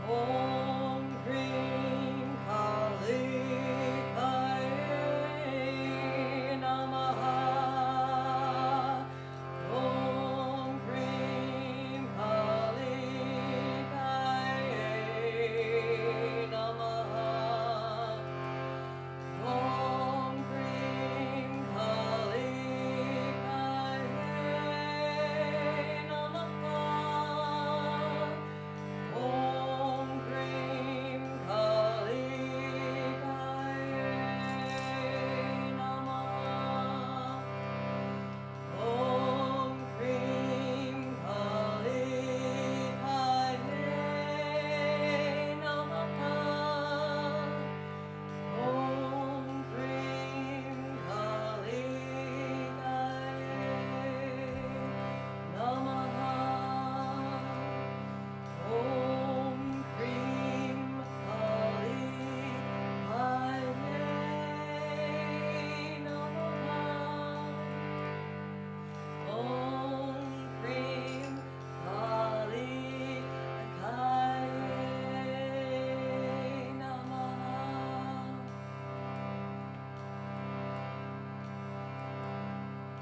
Om Krim Kalikayai Namaha. Om Krim Kalikayai Namaha. Om Krim Kalikayai Namaha. Om Krim Kalikayai Namaha. Om Krim Kalikayai Namaha. Om Krim Kalikayai Namaha. Om Krim Kalikayai Namaha. Om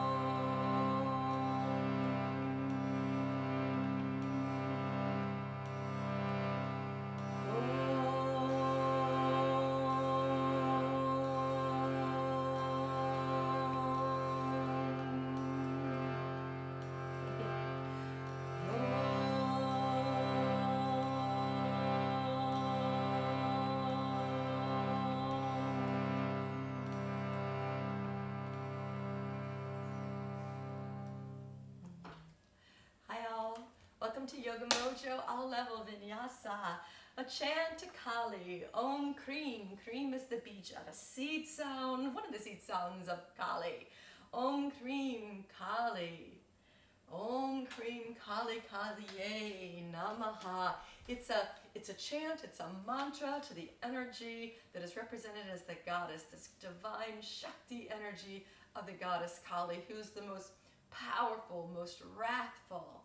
Krim Kalikayai Hi all, welcome to Yoga-Mojo All-Level Vinyasa, a chant to Kali, Om Krim. Krim is the Bija, seed sound, one of the seed sounds of Kali. Om Krim Kali. Om Krim Kali Kaliye Namaha. It's a chant, it's a mantra to the energy that is represented as the goddess, this divine Shakti energy of the goddess Kali, who's the most powerful, most wrathful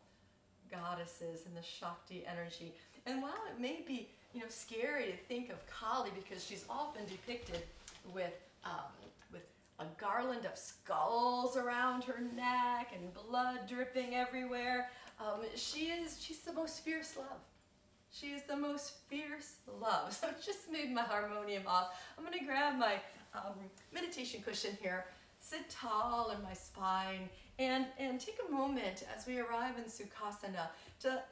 goddesses in the Shakti energy. And while it may be, scary to think of Kali because she's often depicted with a garland of skulls around her neck and blood dripping everywhere, she's the most fierce love. She is the most fierce love. So I just moved my harmonium off. I'm going to grab my meditation cushion here, sit tall in my spine, and take a moment as we arrive in Sukhasana to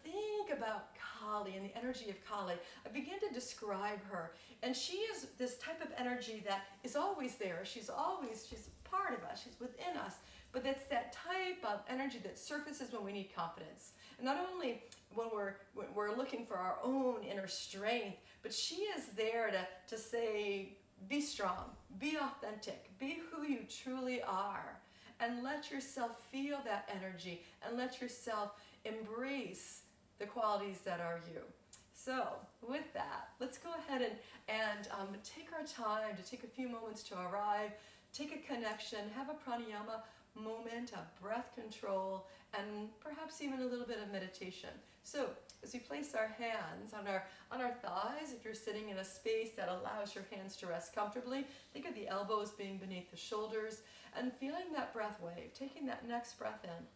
think about Kali and the energy of Kali. I begin to describe her, and she is this type of energy that is always there. She's part of us, she's within us, but it's that type of energy that surfaces when we need confidence. And not only when we're looking for our own inner strength, but she is there to say, be strong, be authentic, be who you truly are, and let yourself feel that energy and let yourself embrace the qualities that are you. So with that, let's go ahead and take our time to take a few moments to arrive, take a connection, have a pranayama moment of breath control, and perhaps even a little bit of meditation. So as we place our hands on our thighs, if you're sitting in a space that allows your hands to rest comfortably, think of the elbows being beneath the shoulders and feeling that breath wave, taking that next breath in.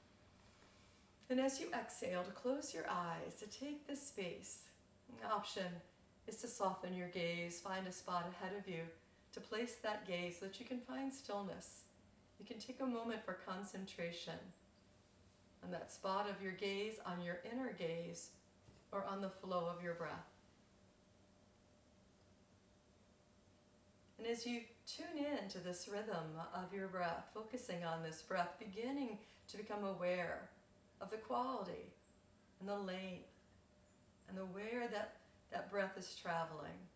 And as you exhale, to close your eyes, to take this space. An option is to soften your gaze, find a spot ahead of you, to place that gaze so that you can find stillness. You can take a moment for concentration on that spot of your gaze, on your inner gaze, or on the flow of your breath. And as you tune in to this rhythm of your breath, focusing on this breath, beginning to become aware of the quality and the length and the where that breath is traveling.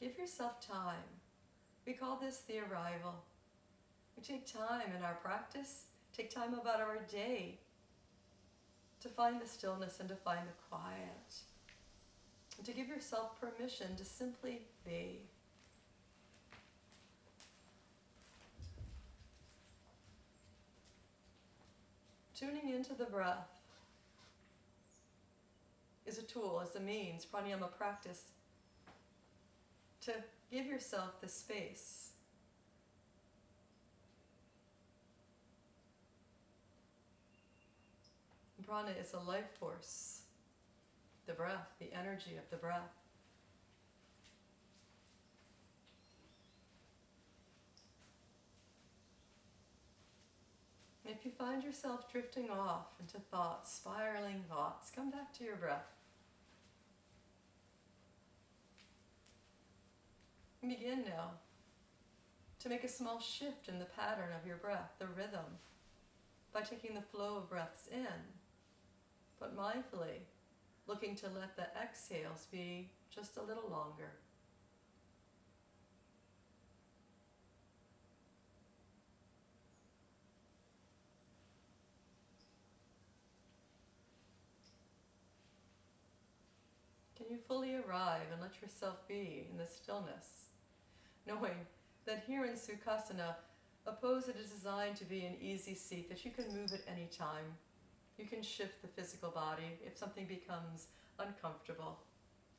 Give yourself time. We call this the arrival. We take time in our practice, take time about our day to find the stillness and to find the quiet. And to give yourself permission to simply be. tuning into the breath is a tool, is a means, pranayama practice, to give yourself the space. Prana is a life force, the breath, the energy of the breath. If you find yourself drifting off into thoughts, spiraling thoughts, come back to your breath. And begin now to make a small shift in the pattern of your breath, the rhythm, by taking the flow of breaths in, but mindfully looking to let the exhales be just a little longer. Can you fully arrive and let yourself be in the stillness, knowing that here in Sukhasana, a pose that is designed to be an easy seat, that you can move at any time. You can shift the physical body if something becomes uncomfortable.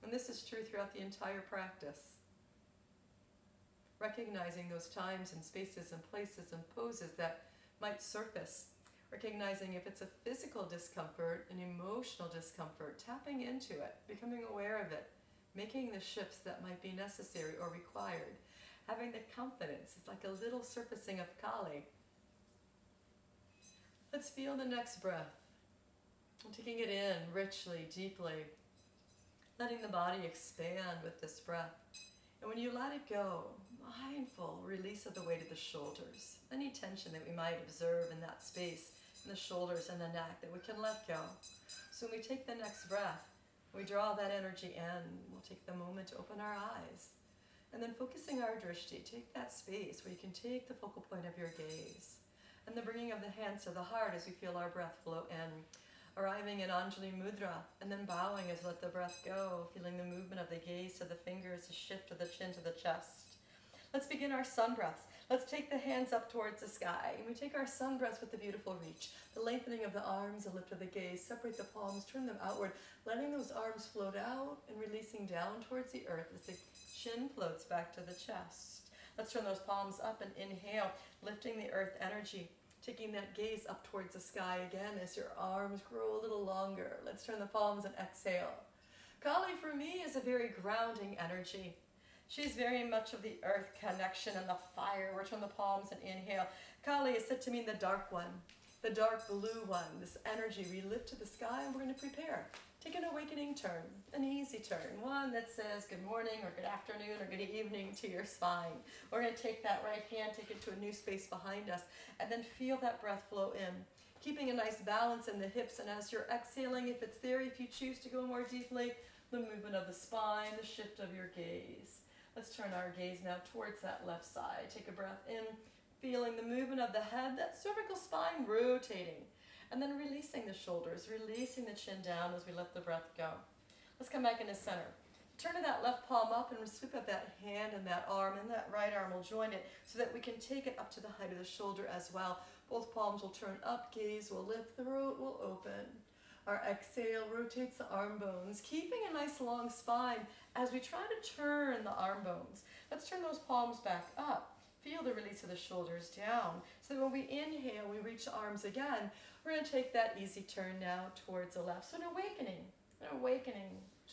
And this is true throughout the entire practice. Recognizing those times and spaces and places and poses that might surface. Recognizing if it's a physical discomfort, an emotional discomfort, tapping into it, becoming aware of it, making the shifts that might be necessary or required. Having the confidence, it's like a little surfacing of Kali. Let's feel the next breath. Taking it in richly, deeply. Letting the body expand with this breath. And when you let it go, mindful release of the weight of the shoulders. Any tension that we might observe in that space, in the shoulders and the neck, that we can let go. So when we take the next breath, we draw that energy in. We'll take the moment to open our eyes. And then focusing our drishti, take that space where you can take the focal point of your gaze. And the bringing of the hands to the heart as we feel our breath flow in. Arriving in Anjali Mudra, and then bowing as we let the breath go, feeling the movement of the gaze to the fingers, the shift of the chin to the chest. Let's begin our sun breaths. Let's take the hands up towards the sky, and we take our sun breaths with the beautiful reach. The lengthening of the arms, the lift of the gaze, separate the palms, turn them outward, letting those arms float out and releasing down towards the earth as the chin floats back to the chest. Let's turn those palms up and inhale, lifting the earth energy. Taking that gaze up towards the sky again as your arms grow a little longer. Let's turn the palms and exhale. Kali for me is a very grounding energy. She's very much of the earth connection and the fire. We'll turn the palms and inhale. Kali is said to mean the dark one, the dark blue one. This energy we lift to the sky, and we're going to prepare. Take an awakening turn, an easy turn, one that says good morning or good afternoon or good evening to your spine. We're going to take that right hand, take it to a new space behind us, and then feel that breath flow in. Keeping a nice balance in the hips, and as you're exhaling, if it's there, if you choose to go more deeply, the movement of the spine, the shift of your gaze. Let's turn our gaze now towards that left side. Take a breath in, feeling the movement of the head, that cervical spine rotating. And then releasing the shoulders, releasing the chin down as we let the breath go. Let's come back into center. Turn that left palm up and sweep up that hand and that arm, and that right arm will join it so that we can take it up to the height of the shoulder as well. Both palms will turn up, gaze will lift, throat will open. Our exhale rotates the arm bones, keeping a nice long spine as we try to turn the arm bones. Let's turn those palms back up. Feel the release of the shoulders down. So when we inhale, we reach the arms again. We're going to take that easy turn now towards the left. So an awakening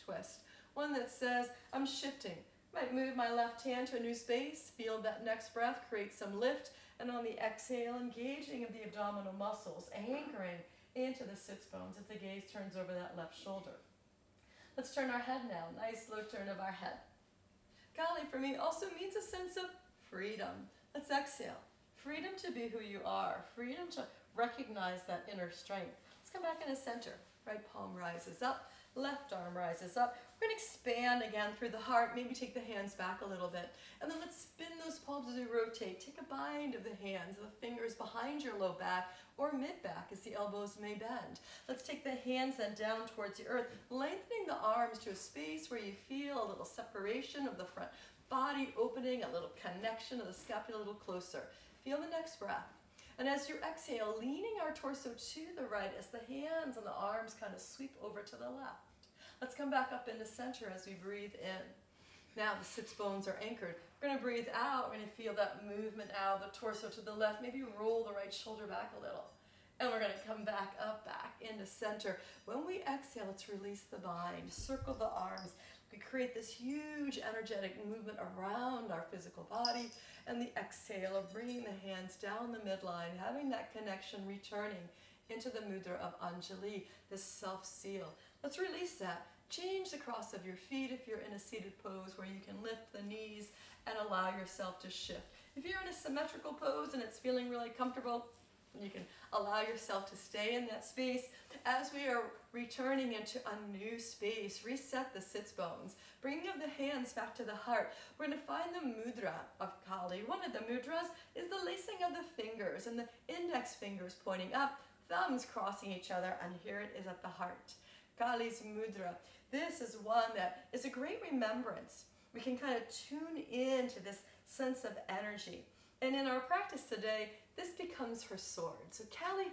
twist. One that says, I'm shifting. Might move my left hand to a new space. Feel that next breath, create some lift. And on the exhale, engaging of the abdominal muscles, anchoring into the sits bones as the gaze turns over that left shoulder. Let's turn our head now. Nice slow turn of our head. Kali for me also means a sense of freedom. Let's exhale. Freedom to be who you are. Freedom to recognize that inner strength. Let's come back into center. Right palm rises up. Left arm rises up. We're going to expand again through the heart. Maybe take the hands back a little bit. And then let's spin those palms as we rotate. Take a bind of the hands, the fingers behind your low back or mid-back as the elbows may bend. Let's take the hands then down towards the earth, lengthening the arms to a space where you feel a little separation of the front body, opening, a little connection of the scapula a little closer. Feel the next breath. And as you exhale, leaning our torso to the right as the hands and the arms kind of sweep over to the left. Let's come back up into center as we breathe in. Now the sits bones are anchored. We're going to breathe out. We're going to feel that movement out of the torso to the left. Maybe roll the right shoulder back a little. And we're going to come back up, back into center. When we exhale, let's release the bind. Circle the arms. We create this huge energetic movement around our physical body. And the exhale of bringing the hands down the midline, having that connection returning into the mudra of Anjali, this self-seal. Let's release that. Change the cross of your feet if you're in a seated pose where you can lift the knees and allow yourself to shift. If you're in a symmetrical pose and it's feeling really comfortable, you can allow yourself to stay in that space. As we are returning into a new space, reset the sits bones. Bringing up the hands back to the heart. We're going to find the mudra of Kali. One of the mudras is the lacing of the fingers and the index fingers pointing up, thumbs crossing each other, and here it is at the heart. Kali's mudra. This is one that is a great remembrance. We can kind of tune into this sense of energy. And in our practice today, this becomes her sword. So Kali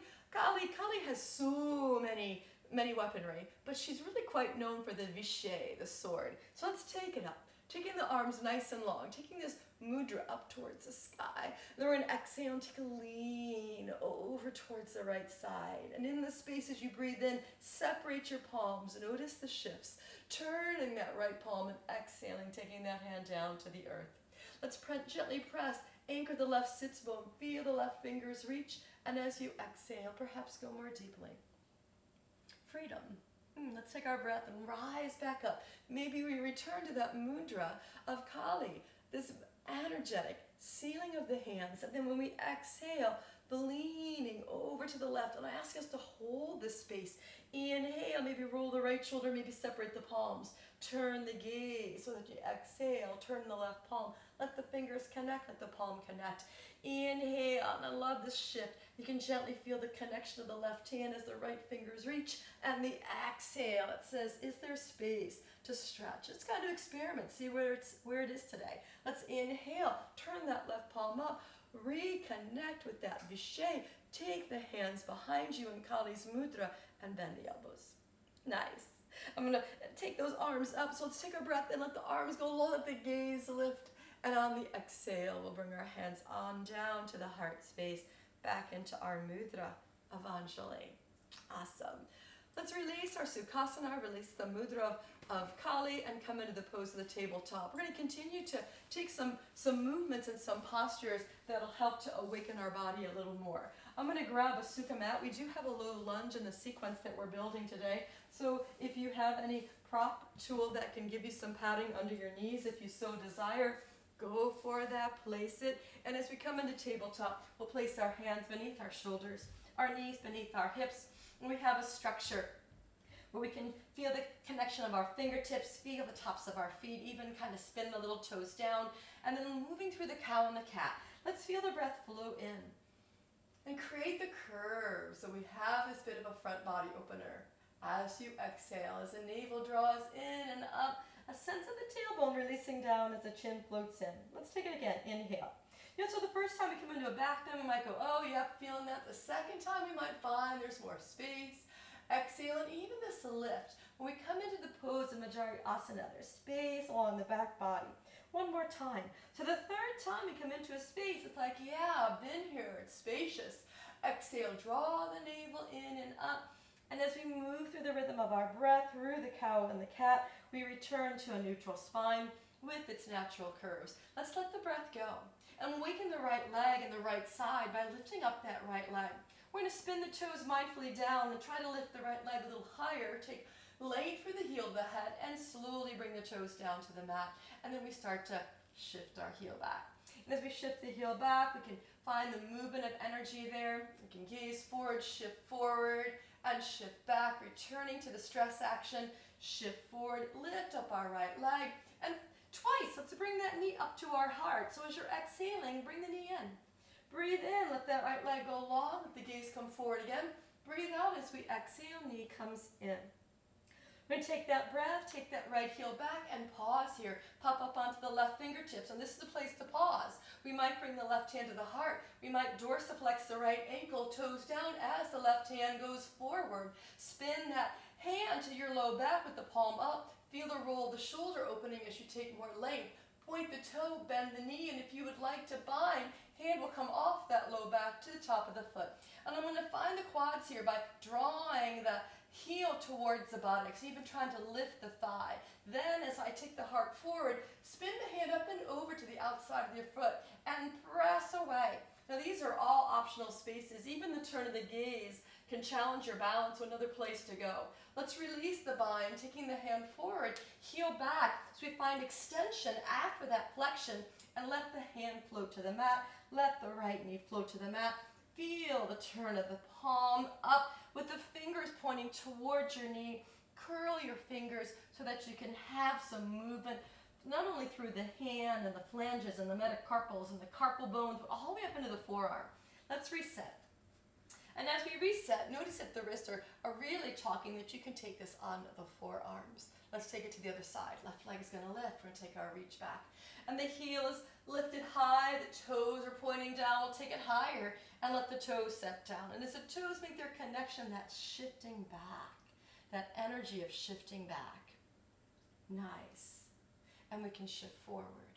has so many weaponry, but she's really quite known for the vishay, the sword. So let's take it up. Taking the arms nice and long, taking this mudra up towards the sky. Then we're going to exhale and take a lean over towards the right side. And in the space as you breathe in, separate your palms. Notice the shifts. Turning that right palm and exhaling, taking that hand down to the earth. Let's gently press. Anchor the left sits bone. Feel the left fingers reach. And as you exhale, perhaps go more deeply. Freedom. Let's take our breath and rise back up. Maybe we return to that mudra of Kali, this energetic sealing of the hands. And then when we exhale, the leaning over to the left. And I ask us to hold this space. Inhale, maybe roll the right shoulder, maybe separate the palms. Turn the gaze so that you exhale, turn the left palm. Let the fingers connect, let the palm connect. Inhale, and I love this shift. You can gently feel the connection of the left hand as the right fingers reach. And the exhale, it says, is there space to stretch? Let's kind of experiment, see where it is today. Let's inhale, turn that left palm up, reconnect with that vishay. Take the hands behind you in Kali's mudra and bend the elbows. Nice. I'm going to take those arms up. So let's take a breath and let the arms go low, let the gaze lift. And on the exhale, we'll bring our hands on down to the heart space, back into our mudra of Anjali. Awesome. Let's release our Sukhasana, release the mudra of Kali, and come into the pose of the tabletop. We're going to continue to take some movements and some postures that'll help to awaken our body a little more. I'm going to grab a Sukha mat. We do have a low lunge in the sequence that we're building today. So if you have any prop tool that can give you some padding under your knees, if you so desire, go for that, place it. And as we come into tabletop, we'll place our hands beneath our shoulders, our knees beneath our hips, and we have a structure where we can feel the connection of our fingertips, feel the tops of our feet, even kind of spin the little toes down, and then moving through the cow and the cat. Let's feel the breath flow in and create the curve. So we have this bit of a front body opener. As you exhale, as the navel draws in and up, a sense of the tailbone releasing down as the chin floats in. Let's take it again. Inhale. So the first time we come into a back bend, we might go, oh, yep, feeling that. The second time, we might find there's more space. Exhale, and even this lift. When we come into the pose of Anjaneyasana, there's space along the back body. One more time. So the third time we come into a space, it's like, yeah, I've been here. It's spacious. Exhale, draw the navel in and up. And as we move through the rhythm of our breath, through the cow and the cat, we return to a neutral spine with its natural curves. Let's let the breath go. And awaken the right leg and the right side by lifting up that right leg. We're going to spin the toes mindfully down and try to lift the right leg a little higher. Take length through the heel of the head and slowly bring the toes down to the mat. And then we start to shift our heel back. And as we shift the heel back, we can find the movement of energy there. We can gaze forward, shift forward, and shift back, returning to the stress action. Shift forward, lift up our right leg, and twice, let's bring that knee up to our heart. So as you're exhaling, bring the knee in. Breathe in, let that right leg go long, let the gaze come forward again. Breathe out as we exhale, knee comes in. We're going to take that breath, take that right heel back, and pause here. Pop up onto the left fingertips, and this is the place to pause. We might bring the left hand to the heart. We might dorsiflex the right ankle, toes down as the left hand goes forward. Spin that hand to your low back with the palm up. Feel the roll of the shoulder opening as you take more length. Point the toe, bend the knee, and if you would like to bind, hand will come off that low back to the top of the foot. And I'm going to find the quads here by drawing the heel towards the buttocks, even trying to lift the thigh. Then as I take the heart forward, spin the hand up and over to the outside of your foot and press away. Now these are all optional spaces. Even the turn of the gaze can challenge your balance to another place to go. Let's release the bind, taking the hand forward, heel back, so we find extension after that flexion, and let the hand float to the mat. Let the right knee float to the mat. Feel the turn of the palm up with the fingers pointing towards your knee. Curl your fingers so that you can have some movement, not only through the hand and the flanges and the metacarpals and the carpal bones, but all the way up into the forearm. Let's reset. And as we reset, notice if the wrists are really talking, that you can take this on the forearms. Let's take it to the other side. Left leg is going to lift. We're going to take our reach back. And the heel is lifted high. The toes are pointing down. We'll take it higher and let the toes set down. And as the toes make their connection, that's shifting back. That energy of shifting back. Nice. And we can shift forward.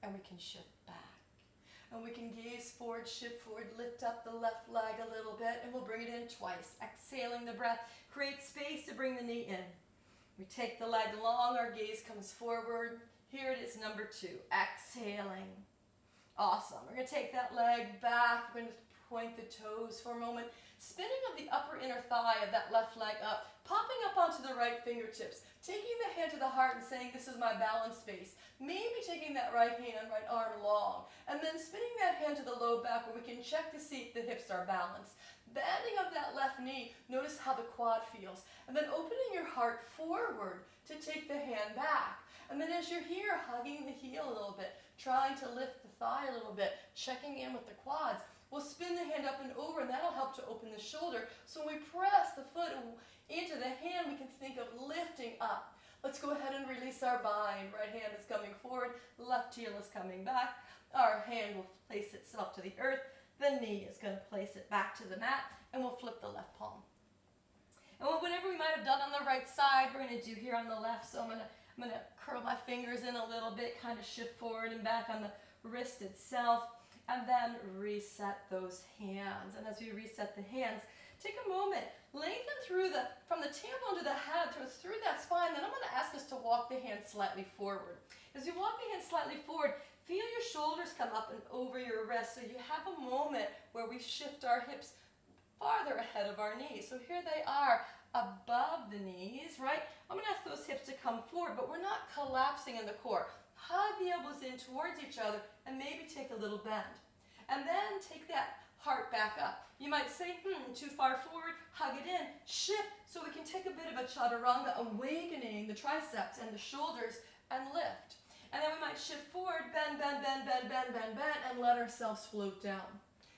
And we can shift back. And we can gaze forward, shift forward, lift up the left leg a little bit, and we'll bring it in twice. Exhaling the breath, create space to bring the knee in. We take the leg long, our gaze comes forward. Here it is, number 2, exhaling. Awesome. We're going to take that leg back. We're going to point the toes for a moment. Spinning of the upper inner thigh of that left leg up, popping up onto the right fingertips, taking the hand to the heart and saying, this is my balance space. Maybe taking that right hand, right arm long, and then spinning that hand to the low back where we can check to see if the hips are balanced. Bending of that left knee, notice how the quad feels. And then opening your heart forward to take the hand back. And then as you're here, hugging the heel a little bit, trying to lift the thigh a little bit, checking in with the quads. We'll spin the hand up and over, and that'll help to open the shoulder. So when we press the foot into the hand, we can think of lifting up. Let's go ahead and release our bind. Right hand is coming forward, left heel is coming back. Our hand will place itself to the earth. The knee is going to place it back to the mat, and we'll flip the left palm. And whatever we might have done on the right side, we're going to do here on the left. So I'm going to curl my fingers in a little bit, kind of shift forward and back on the wrist itself, and then reset those hands. And as we reset the hands, take a moment, lengthen from the tailbone to the head, through that spine. Then I'm going to ask us to walk the hands slightly forward. As you walk the hands slightly forward, feel your shoulders come up and over your wrists. So you have a moment where we shift our hips farther ahead of our knees. So here they are above the knees, right? I'm going to ask those hips to come forward, but we're not collapsing in the core. Hug the elbows in towards each other and maybe take a little bend. And then take that heart back up. You might say, too far forward, hug it in, shift, so we can take a bit of a chaturanga, awakening the triceps and the shoulders, and lift. And then we might shift forward, bend, bend, bend, bend, bend, bend, bend, and let ourselves float down.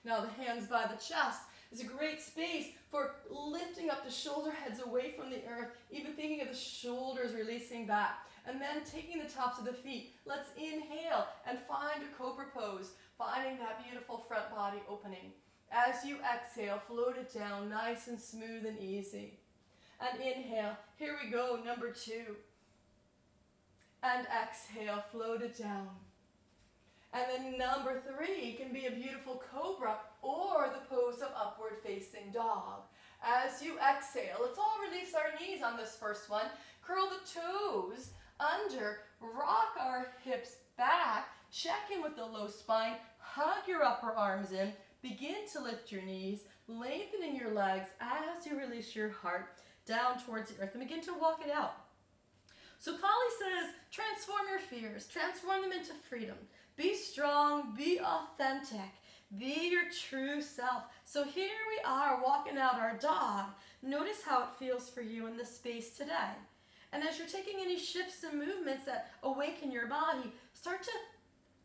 Now the hands by the chest is a great space for lifting up the shoulder heads away from the earth, even thinking of the shoulders releasing back. And then taking the tops of the feet, let's inhale and find a cobra pose, finding that beautiful front body opening. As you exhale, float it down nice and smooth and easy. And inhale, here we go, number 2. And exhale, float it down. And then number 3 can be a beautiful cobra or the pose of upward facing dog. As you exhale, let's all release our knees on this first one. Curl the toes under, rock our hips back, check in with the low spine, hug your upper arms in, begin to lift your knees, lengthening your legs as you release your heart down towards the earth and begin to walk it out. So Kali says, transform your fears, transform them into freedom. Be strong, be authentic, be your true self. So here we are walking out our dog. Notice how it feels for you in this space today. And as you're taking any shifts and movements that awaken your body, start to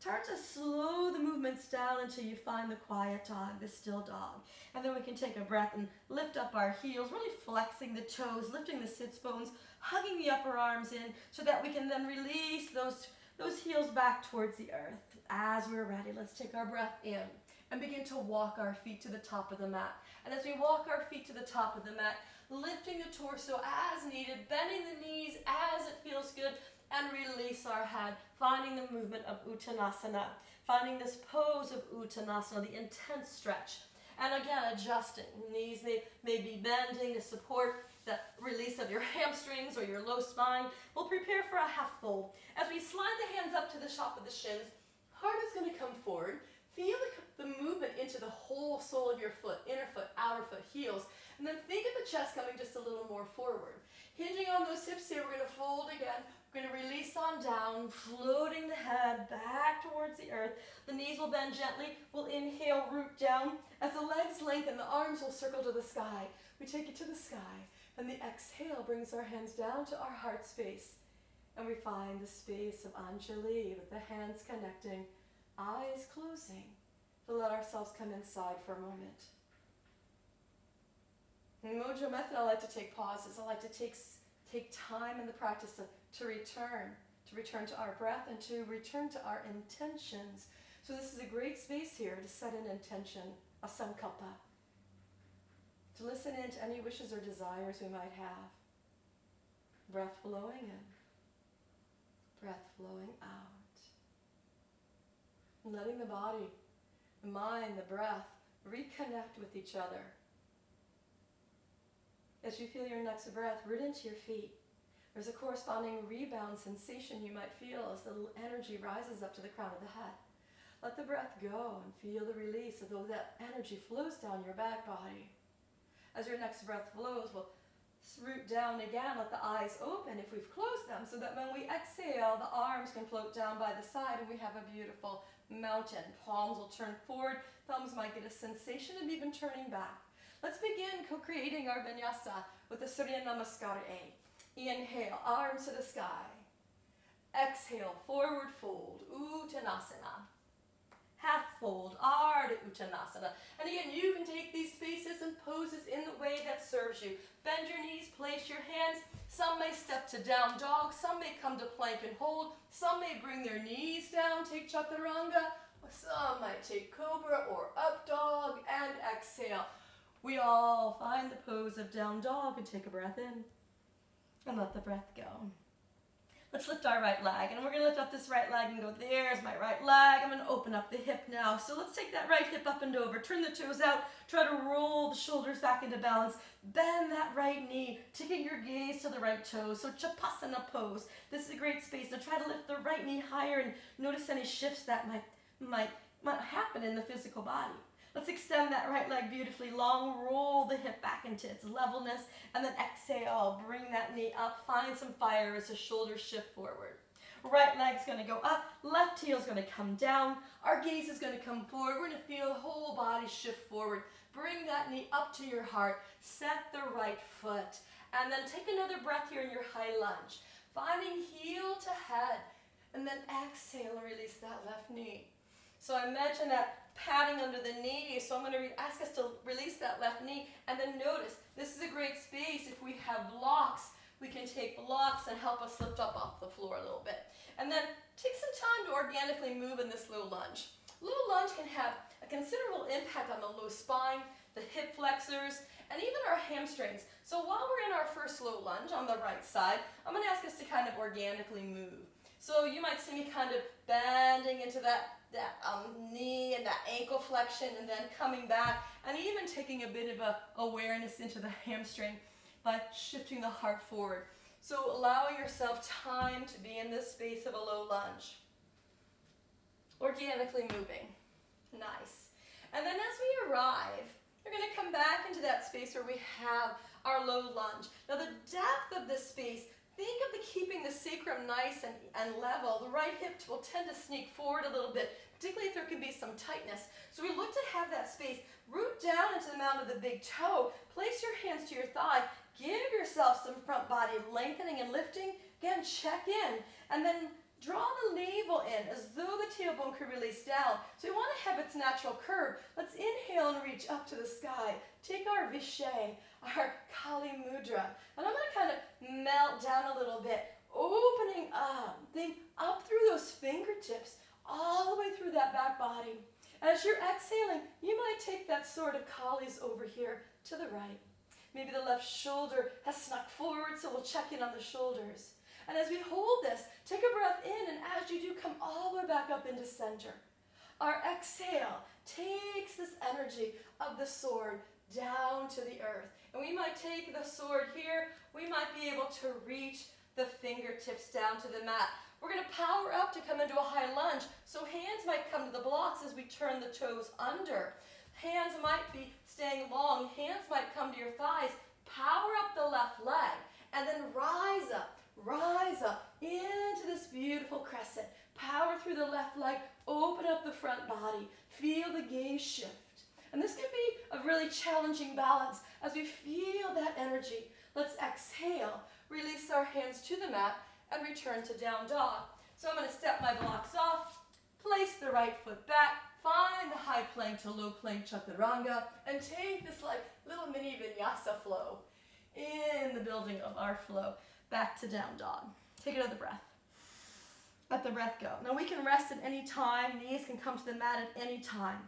start to slow the movements down until you find the quiet dog, the still dog. And then we can take a breath and lift up our heels, really flexing the toes, lifting the sits bones, hugging the upper arms in so that we can then release those heels back towards the earth. As we're ready, let's take our breath in and begin to walk our feet to the top of the mat. And as we walk our feet to the top of the mat, lifting the torso as needed, bending the knees as it feels good, and release our head, finding the movement of Uttanasana, finding this pose of Uttanasana, the intense stretch. And again, adjusting. Knees may be bending to support the release of your hamstrings or your low spine. We'll prepare for a half fold. As we slide the hands up to the top of the shins, heart is going to come forward. Feel the movement into the whole sole of your foot, inner foot, outer foot, heels. And then think of the chest coming just a little more forward. Hinging on those hips here, we're going to fold again. We're going to release on down, floating the head back towards the earth. The knees will bend gently. We'll inhale, root down. As the legs lengthen, the arms will circle to the sky. We take it to the sky. And the exhale brings our hands down to our heart space. And we find the space of Anjali with the hands connecting, eyes closing, to let ourselves come inside for a moment. In the Mojo method, I like to take pauses. I like to take time in the practice to return to our breath and to return to our intentions. So this is a great space here to set an intention, a sankalpa, to listen in to any wishes or desires we might have. Breath flowing in, breath flowing out. Letting the body, the mind, the breath reconnect with each other. As you feel your next breath, root into your feet. There's a corresponding rebound sensation you might feel as the energy rises up to the crown of the head. Let the breath go and feel the release as though that energy flows down your back body. As your next breath flows, we'll root down again, let the eyes open if we've closed them, so that when we exhale, the arms can float down by the side and we have a beautiful mountain. Palms will turn forward, thumbs might get a sensation of even turning back. Let's begin co-creating our vinyasa with the Surya Namaskar A. Inhale, arms to the sky. Exhale, forward fold, Uttanasana. Half fold, Ardha Chandrasana. And again, you can take these spaces and poses in the way that serves you. Bend your knees, place your hands. Some may step to down dog, some may come to plank and hold, some may bring their knees down, take chaturanga, some might take cobra or up dog, and exhale. We all find the pose of down dog and take a breath in and let the breath go. Let's lift our right leg, and we're going to lift up this right leg and go, there's my right leg. I'm going to open up the hip now. So let's take that right hip up and over, turn the toes out, try to roll the shoulders back into balance, bend that right knee, taking your gaze to the right toes. So Chopasana pose. This is a great space to try to lift the right knee higher and notice any shifts that might happen in the physical body. Let's extend that right leg beautifully long, roll the hip back into its levelness, and then exhale, bring that knee up, find some fire as the shoulders shift forward. Right leg's going to go up, left heel's going to come down, our gaze is going to come forward, we're going to feel the whole body shift forward. Bring that knee up to your heart, set the right foot, and then take another breath here in your high lunge, finding heel to head, and then exhale and release that left knee. So imagine that padding under the knee. So I'm going to ask us to release that left knee, and then notice this is a great space. If we have blocks, we can take blocks and help us lift up off the floor a little bit. And then take some time to organically move in this low lunge. Low lunge can have a considerable impact on the low spine, the hip flexors, and even our hamstrings. So while we're in our first low lunge on the right side, I'm going to ask us to kind of organically move. So you might see me kind of bending into that knee and that ankle flexion, and then coming back, and even taking a bit of a awareness into the hamstring by shifting the heart forward. So allowing yourself time to be in this space of a low lunge. Organically moving. Nice. And then as we arrive, we're going to come back into that space where we have our low lunge. Now the depth of this space, think of keeping the sacrum nice and level. The right hip will tend to sneak forward a little bit, particularly if there can be some tightness. So we look to have that space. Root down into the mound of the big toe. Place your hands to your thigh. Give yourself some front body lengthening and lifting. Again, check in. And then Draw the navel in as though the tailbone could release down. So we want to have its natural curve. Let's inhale and reach up to the sky. Take our Vishay, our Kali Mudra. And I'm going to kind of melt down a little bit, opening up. Think up through those fingertips, all the way through that back body. As you're exhaling, you might take that sword of Kali's over here to the right. Maybe the left shoulder has snuck forward, so we'll check in on the shoulders. And as we hold this, take a breath in, and as you do, come all the way back up into center. Our exhale takes this energy of the sword down to the earth. And we might take the sword here, we might be able to reach the fingertips down to the mat. We're going to power up to come into a high lunge, so hands might come to the blocks as we turn the toes under. Hands might be staying long, hands might come to your thighs. Power up the left leg, and then rise up into this beautiful crescent. Power through the left leg, open up the front body. Feel the gaze shift. And this can be a really challenging balance as we feel that energy. Let's exhale, release our hands to the mat, and return to down dog. So I'm going to step my blocks off, place the right foot back, find the high plank to low plank chaturanga, and take this like little mini vinyasa flow in the building of our flow. Back to down dog. Take another breath. Let the breath go. Now we can rest at any time. Knees can come to the mat at any time.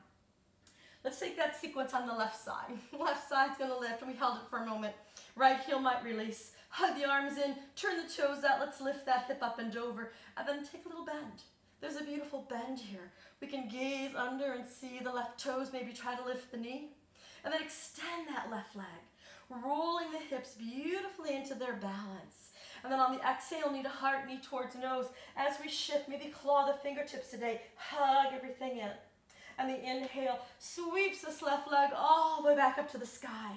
Let's take that sequence on the left side. Left side's going to lift, and we held it for a moment. Right heel might release. Hug the arms in. Turn the toes out. Let's lift that hip up and over. And then take a little bend. There's a beautiful bend here. We can gaze under and see the left toes. Maybe try to lift the knee. And then extend that left leg. Rolling the hips beautifully into their balance. And then on the exhale, knee to heart, knee towards nose. As we shift, maybe claw the fingertips today. Hug everything in. And the inhale sweeps this left leg all the way back up to the sky.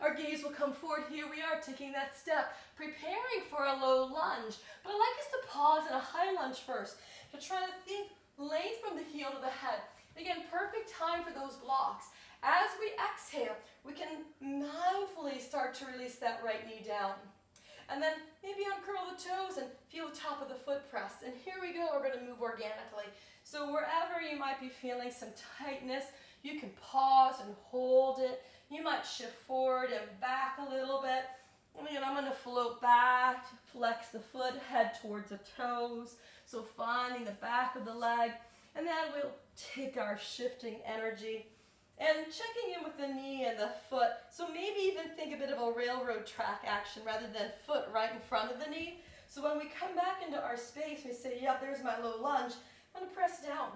Our gaze will come forward. Here we are taking that step, preparing for a low lunge. But I'd like us to pause in a high lunge first to try to think length from the heel to the head. Again, perfect time for those blocks. As we exhale, we can mindfully start to release that right knee down. And then maybe uncurl the toes and feel the top of the foot press. And here we go, we're going to move organically. So wherever you might be feeling some tightness, you can pause and hold it. You might shift forward and back a little bit. And again, I'm going to float back, flex the foot, head towards the toes. So finding the back of the leg. And then we'll take our shifting energy and checking in with the knee and the foot. So maybe even think a bit of a railroad track action rather than foot right in front of the knee. So when we come back into our space, we say, yep, there's my low lunge. I'm going to press down.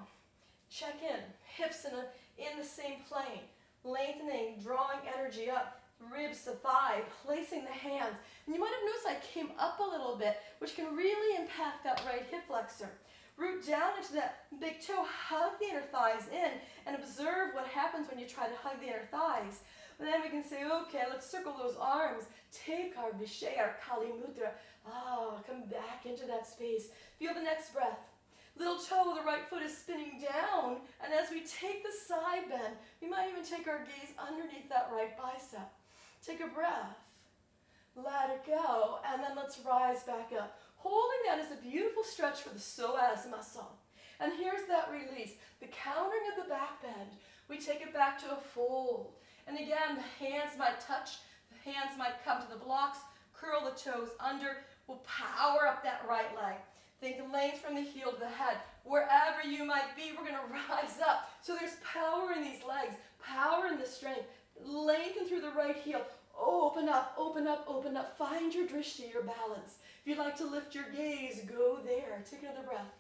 Check in. Hips in the same plane. Lengthening, drawing energy up. Ribs to thigh, placing the hands. And you might have noticed I came up a little bit, which can really impact that right hip flexor. Root down into that big toe, hug the inner thighs in, and observe what happens when you try to hug the inner thighs. And then we can say, okay, let's circle those arms. Take our Vishay, our Kali Mudra. Come back into that space. Feel the next breath. Little toe of the right foot is spinning down, and as we take the side bend, we might even take our gaze underneath that right bicep. Take a breath. Let it go, and then let's rise back up. Holding that is a beautiful stretch for the psoas muscle. And here's that release, the countering of the back bend. We take it back to a fold. And again, the hands might touch, the hands might come to the blocks, curl the toes under. We'll power up that right leg. Think length from the heel to the head. Wherever you might be, we're going to rise up. So there's power in these legs, power in the strength. Lengthen through the right heel. Open up, open up, open up. Find your drishti, your balance. If you'd like to lift your gaze, go there. Take another breath.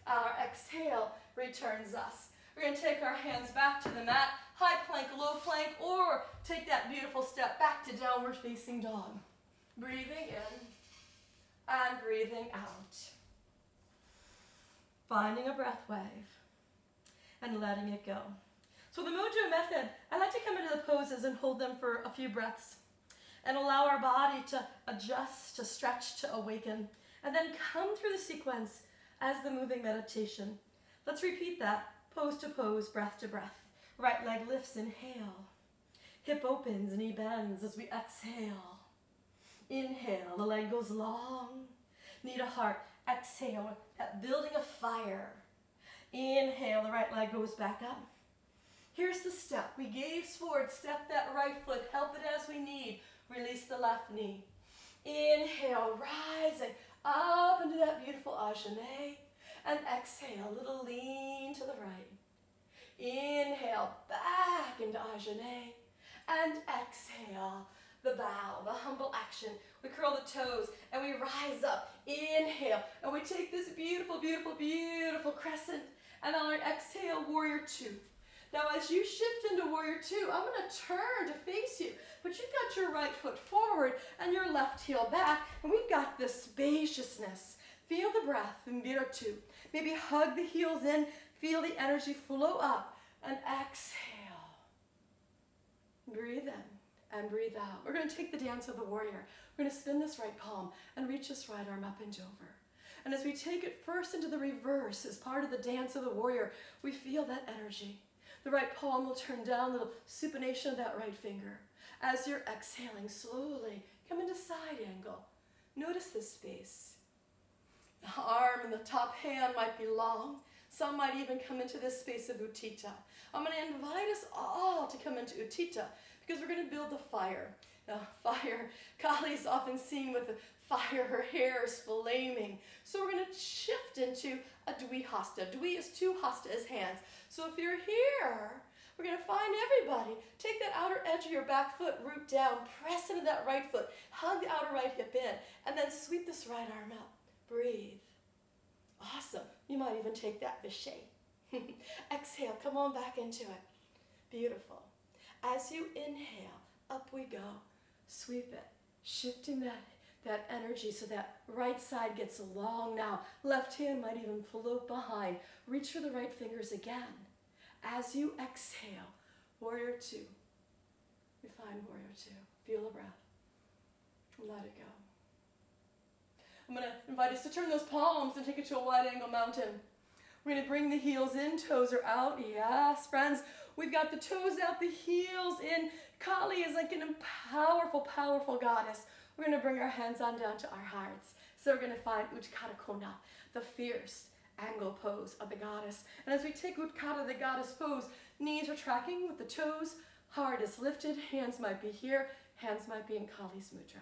Our exhale returns us. We're going to take our hands back to the mat, high plank, low plank, or take that beautiful step back to downward facing dog. Breathing in and breathing out. Finding a breath wave and letting it go. So the Mojo method, I like to come into the poses and hold them for a few breaths and allow our body to adjust, to stretch, to awaken, and then come through the sequence as the moving meditation. Let's repeat that, pose to pose, breath to breath. Right leg lifts, inhale. Hip opens, knee bends as we exhale. Inhale, the leg goes long. Knee to heart, Exhale, that building a fire. Inhale, the right leg goes back up. Here's the step. We gaze forward, step that right foot, help it as we need. Release the left knee. Inhale, rising up into that beautiful Anjaneyasana. And exhale, a little lean to the right. Inhale, back into Anjaneyasana. And exhale, the bow, the humble action. We curl the toes and we rise up. Inhale, and we take this beautiful, beautiful, beautiful crescent. And on our exhale, warrior two. Now as you shift into warrior two, I'm going to turn to face you. But you've got your right foot forward and your left heel back. And we've got this spaciousness. Feel the breath in warrior two. Maybe hug the heels in. Feel the energy flow up. And exhale. Breathe in and breathe out. We're going to take the dance of the warrior. We're going to spin this right palm and reach this right arm up and over. And as we take it first into the reverse as part of the dance of the warrior, we feel that energy. The right palm will turn down, little supination of that right finger. As you're exhaling, slowly come into side angle. Notice this space. The arm and the top hand might be long. Some might even come into this space of Utthita. I'm going to invite us all to come into Utthita because we're going to build the fire. Now, fire, Kali is often seen with the fire, her hair is flaming. So we're going to shift into a Dvihasta. Dvi is two, hasta is hands. So if you're here, we're going to find everybody. Take that outer edge of your back foot, root down, press into that right foot, hug the outer right hip in, and then sweep this right arm up. Breathe. Awesome. You might even take that Vishay. Exhale, come on back into it. Beautiful. As you inhale, up we go. Sweep it, shifting that energy so that right side gets long now. Left hand might even float behind. Reach for the right fingers again. As you exhale, warrior two. We find warrior two. Feel the breath. Let it go. I'm going to invite us to turn those palms and take it to a wide angle mountain. We're going to bring the heels in, toes are out. Yes, friends, we've got the toes out, the heels in. Kali is like an powerful, powerful goddess. We're going to bring our hands on down to our hearts. So we're going to find Utkatakonasana, the fierce angle pose of the goddess. And as we take Utkata, the goddess pose, knees are tracking with the toes, heart is lifted, hands might be here, hands might be in Kali's Mudra.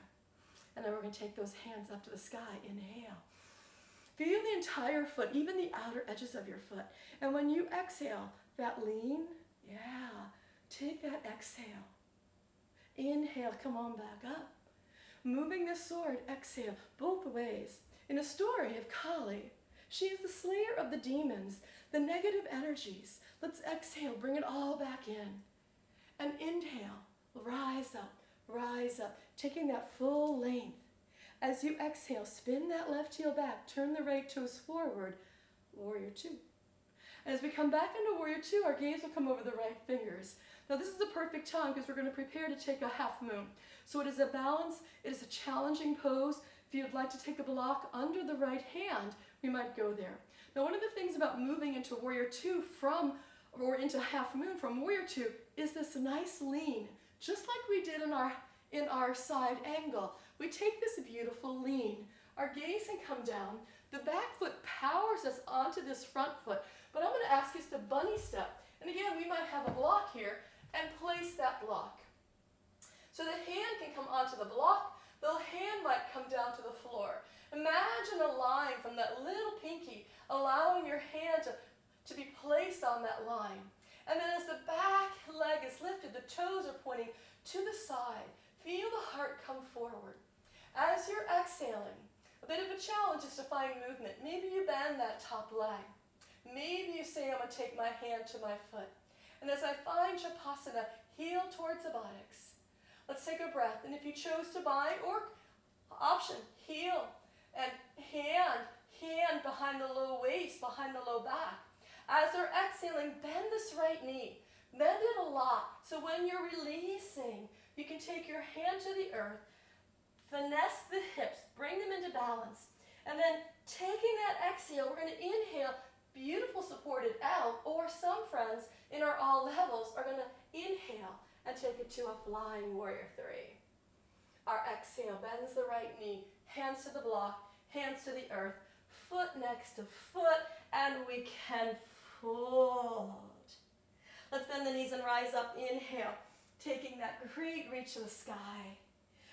And then we're going to take those hands up to the sky. Inhale. Feel the entire foot, even the outer edges of your foot. And when you exhale, that lean, yeah, take that exhale. Inhale, come on back up. Moving the sword, exhale, both ways. In a story of Kali, she is the slayer of the demons, the negative energies. Let's exhale, bring it all back in. And inhale, rise up, taking that full length. As you exhale, spin that left heel back, turn the right toes forward, warrior two. And as we come back into warrior two, our gaze will come over the right fingers. Now this is the perfect time because we're going to prepare to take a half moon. So it is a balance, it is a challenging pose. If you'd like to take a block under the right hand, we might go there. Now one of the things about moving into warrior two or into half moon from warrior two is this nice lean, just like we did in our side angle. We take this beautiful lean. Our gaze can come down. The back foot powers us onto this front foot. But I'm going to ask us to bunny step. And again, we might have a block here and place that block. So the hand can come onto the block. The hand might come down to the floor. Imagine a line from that little pinky, allowing your hand to be placed on that line. And then as the back leg is lifted, the toes are pointing to the side. Feel the heart come forward. As you're exhaling, a bit of a challenge is to find movement. Maybe you bend that top leg. Maybe you say, I'm going to take my hand to my foot. And as I find Chopasana, heel towards the buttocks. Let's take a breath. And if you chose to bind, or option, heel and hand behind the low waist, behind the low back. As they're exhaling, bend this right knee. Bend it a lot. So when you're releasing, you can take your hand to the earth, finesse the hips, bring them into balance. And then taking that exhale, we're going to inhale, beautiful supported L, or some friends in our all levels are going to inhale and take it to a flying warrior three. Our exhale bends the right knee, hands to the block, hands to the earth, foot next to foot, and we can fold. Let's bend the knees and rise up. Inhale, taking that great reach to the sky.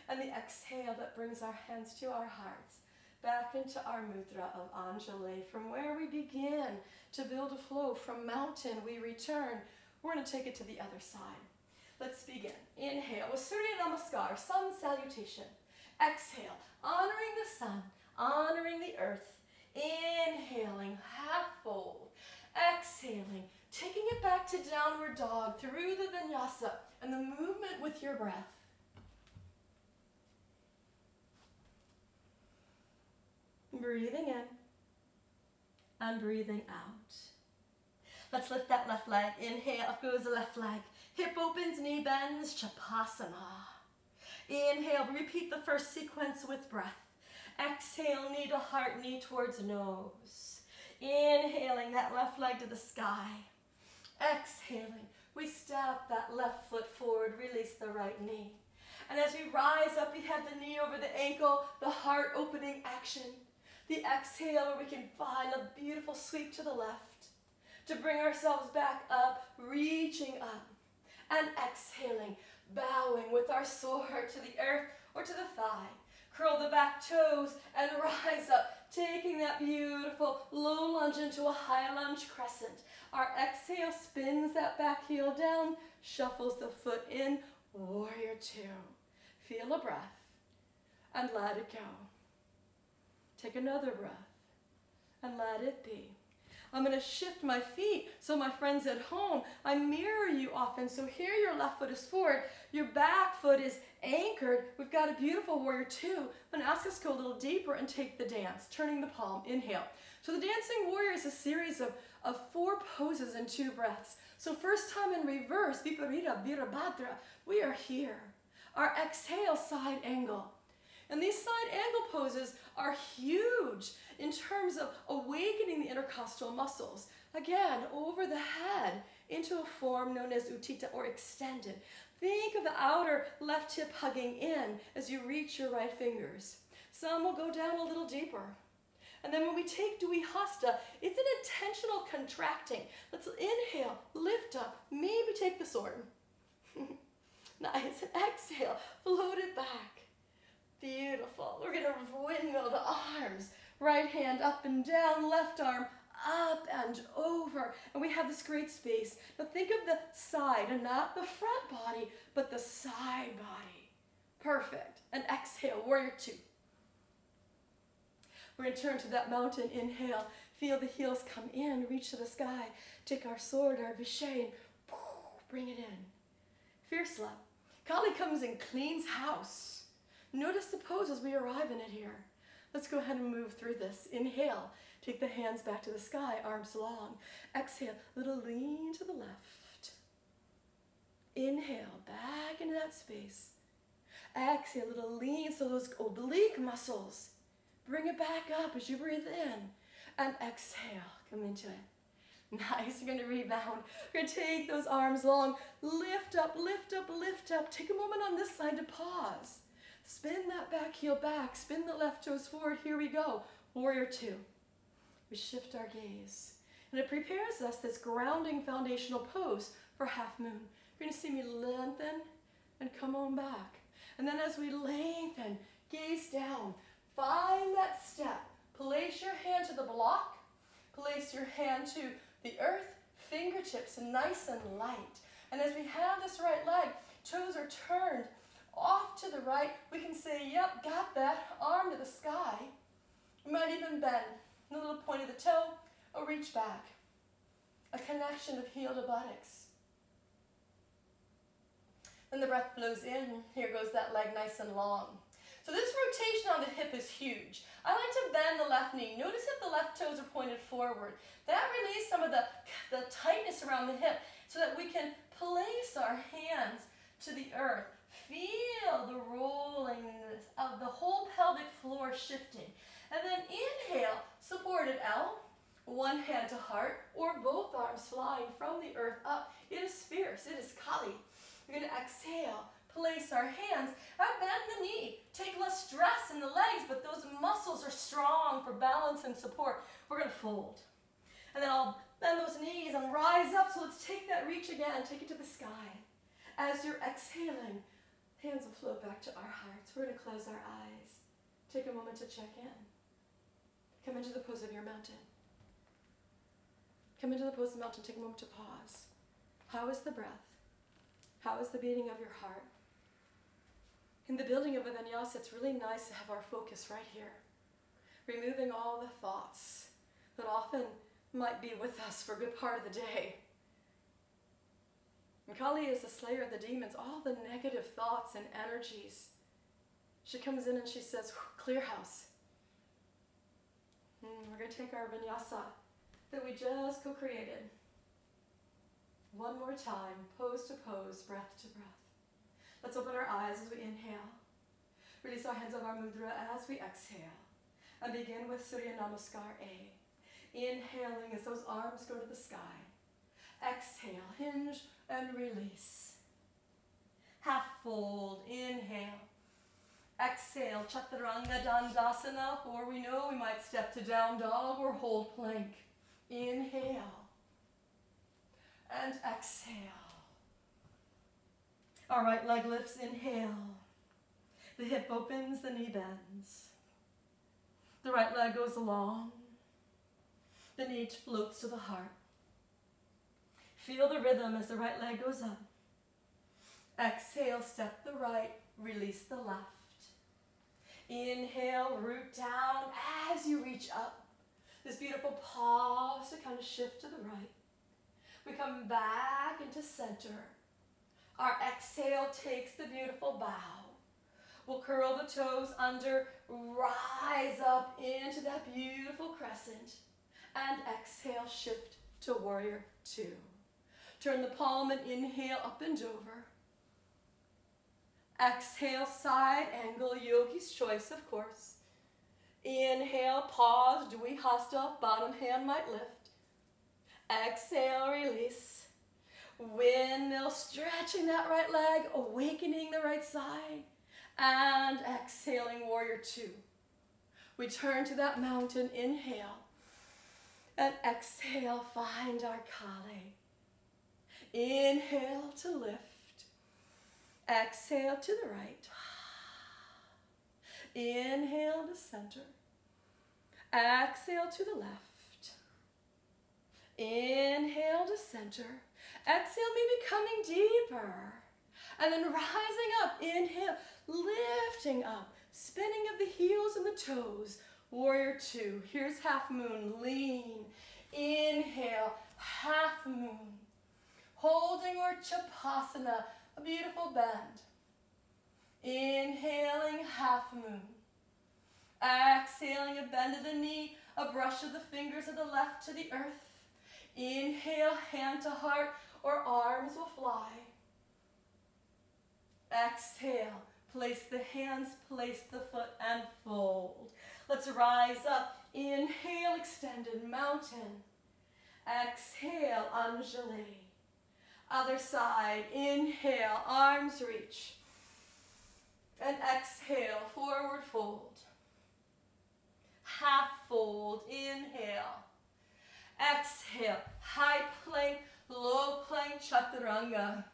And the exhale that brings our hands to our hearts, back into our Mudra of Anjaneyasana, from where we begin to build a flow. From mountain, we return. We're going to take it to the other side. Let's begin. Inhale, with Surya Namaskar, sun salutation. Exhale, honoring the sun, honoring the earth. Inhaling, half fold. Exhaling, taking it back to downward dog through the vinyasa and the movement with your breath. Breathing in and breathing out. Let's lift that left leg. Inhale, up goes the left leg. Hip opens, knee bends, Chopasana. Inhale, repeat the first sequence with breath. Exhale, knee to heart, knee towards nose. Inhaling that left leg to the sky. Exhaling, we step that left foot forward, release the right knee. And as we rise up, we have the knee over the ankle, the heart opening action. The exhale where we can find a beautiful sweep to the left to bring ourselves back up, reaching up. And exhaling, bowing with our sword to the earth or to the thigh. Curl the back toes and rise up, taking that beautiful low lunge into a high lunge crescent. Our exhale spins that back heel down, shuffles the foot in, warrior two. Feel a breath and let it go. Take another breath and let it be. I'm going to shift my feet so my friends at home, I mirror you often. So here your left foot is forward, your back foot is anchored. We've got a beautiful warrior two. I'm going to ask us to go a little deeper and take the dance, turning the palm. Inhale. So the dancing warrior is a series of 4 poses and 2 breaths. So first time in reverse, Viparita Virabhadra, we are here. Our exhale, side angle. And these side angle poses are huge in terms of awakening the intercostal muscles. Again, over the head into a form known as Uttita or extended. Think of the outer left hip hugging in as you reach your right fingers. Some will go down a little deeper. And then when we take Dvihasta, it's an intentional contracting. Let's inhale, lift up, maybe take the sword. Nice, and exhale, float it back. Beautiful. We're going to windmill the arms. Right hand up and down, left arm up and over. And we have this great space. Now think of the side, and not the front body, but the side body. Perfect. And exhale, warrior two. We're going to turn to that mountain. Inhale. Feel the heels come in, reach to the sky. Take our sword, our vishay, and bring it in. Fierce love. Kali comes and cleans house. Notice the pose as we arrive in it here. Let's go ahead and move through this. Inhale. Take the hands back to the sky, arms long. Exhale, little lean to the left. Inhale, back into that space. Exhale, little lean, so those oblique muscles. Bring it back up as you breathe in. And exhale, come into it. Nice, you're going to rebound. We're going to take those arms long. Lift up, lift up, lift up. Take a moment on this side to pause. Spin that back heel back. Spin the left toes forward. Here we go. Warrior two. We shift our gaze. And it prepares us, this grounding foundational pose, for half moon. You're going to see me lengthen and come on back. And then as we lengthen, gaze down. Find that step. Place your hand to the block. Place your hand to the earth. Fingertips nice and light. And as we have this right leg, toes are turned off to the right. We can say, yep, got that. Arm to the sky. We might even bend. A little point of the toe, or reach back. A connection of heel to buttocks. Then the breath flows in. Here goes that leg nice and long. So this rotation on the hip is huge. I like to bend the left knee. Notice if the left toes are pointed forward. That releases some of the tightness around the hip so that we can place our hands to the earth. Feel the rolling of the whole pelvic floor shifting. And then inhale, supported L, one hand to heart, or both arms flying from the earth up. It is fierce, it is Kali. You're going to exhale, place our hands. Bend the knee. Take less stress in the legs, but those muscles are strong for balance and support. We're going to fold. And then I'll bend those knees and rise up. So let's take that reach again. Take it to the sky. As you're exhaling, hands will float back to our hearts. We're going to close our eyes. Take a moment to check in. Come into the pose of your mountain. Come into the pose of the mountain. Take a moment to pause. How is the breath? How is the beating of your heart? In the building of a vinyasa, it's really nice to have our focus right here, removing all the thoughts that often might be with us for a good part of the day. And Kali is the slayer of the demons, all the negative thoughts and energies. She comes in and she says, clear house. We're going to take our vinyasa that we just co-created. One more time, pose to pose, breath to breath. Let's open our eyes as we inhale. Release our hands of our mudra as we exhale. And begin with Surya Namaskar A. Inhaling as those arms go to the sky. Exhale, hinge and release. Half fold, inhale. Exhale, Chaturanga Dandasana, or we know we might step to down dog or hold plank. Inhale. And exhale. Our right leg lifts, inhale. The hip opens, the knee bends. The right leg goes along. The knee floats to the heart. Feel the rhythm as the right leg goes up. Exhale, step the right, release the left. Inhale, root down as you reach up. This beautiful pause to kind of shift to the right. We come back into center. Our exhale takes the beautiful bow. We'll curl the toes under, rise up into that beautiful crescent, and exhale, shift to warrior two. Turn the palm and inhale up and over. Exhale, side angle, yogi's choice, of course. Inhale, pause, Dvihasta, bottom hand might lift. Exhale, release. Windmill, stretching that right leg, awakening the right side. And exhaling, warrior two. We turn to that mountain, inhale. And exhale, find our Kali. Inhale to lift. Exhale to the right. Inhale to center. Exhale to the left. Inhale to center. Exhale, maybe coming deeper. And then rising up. Inhale, lifting up. Spinning of the heels and the toes. Warrior two. Here's half moon. Lean. Inhale, half moon. Holding or Chopasana. A beautiful bend. Inhaling, half moon. Exhaling, a bend of the knee, a brush of the fingers of the left to the earth. Inhale, hand to heart, or arms will fly. Exhale, place the hands, place the foot, and fold. Let's rise up. Inhale, extended mountain. Exhale, Anjali. Other side, inhale, arms reach. And exhale, forward fold. Half fold, inhale. Exhale, high plank, low plank, chaturanga.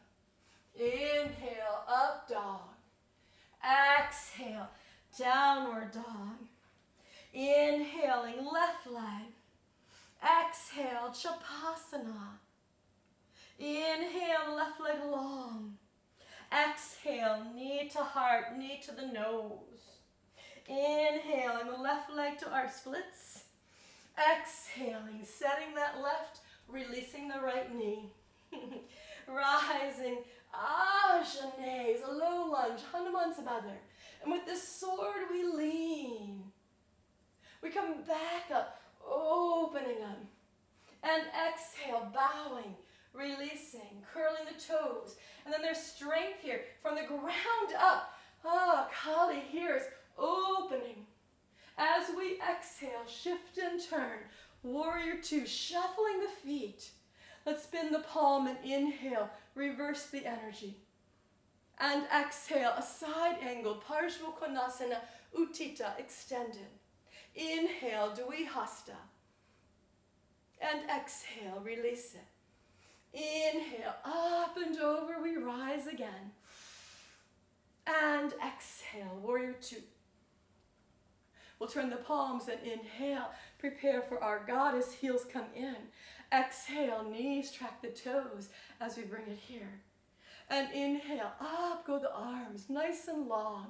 Inhale, up dog. Exhale, downward dog. Inhaling, left leg. Exhale, Chopasana. Inhale, left leg long. Exhale, knee to heart, knee to the nose. Inhaling, the left leg to our splits. Exhaling, setting that left, releasing the right knee. Rising, Anjaneyasana, a low lunge, Hanuman's mother. And with this sword, we lean. We come back up, opening up. And exhale, bowing, releasing, curling the toes. And then there's strength here from the ground up. Kali here is opening. As we exhale, shift and turn. Warrior two, shuffling the feet. Let's spin the palm and inhale. Reverse the energy. And exhale, a side angle, Utkatakonasana, Uttita, extended. Inhale, Dvihasta. And exhale, release it. Inhale, up and over, we rise again. And exhale, warrior two. We'll turn the palms and inhale. Prepare for our goddess, heels come in. Exhale, knees track the toes as we bring it here. And inhale, up go the arms, nice and long.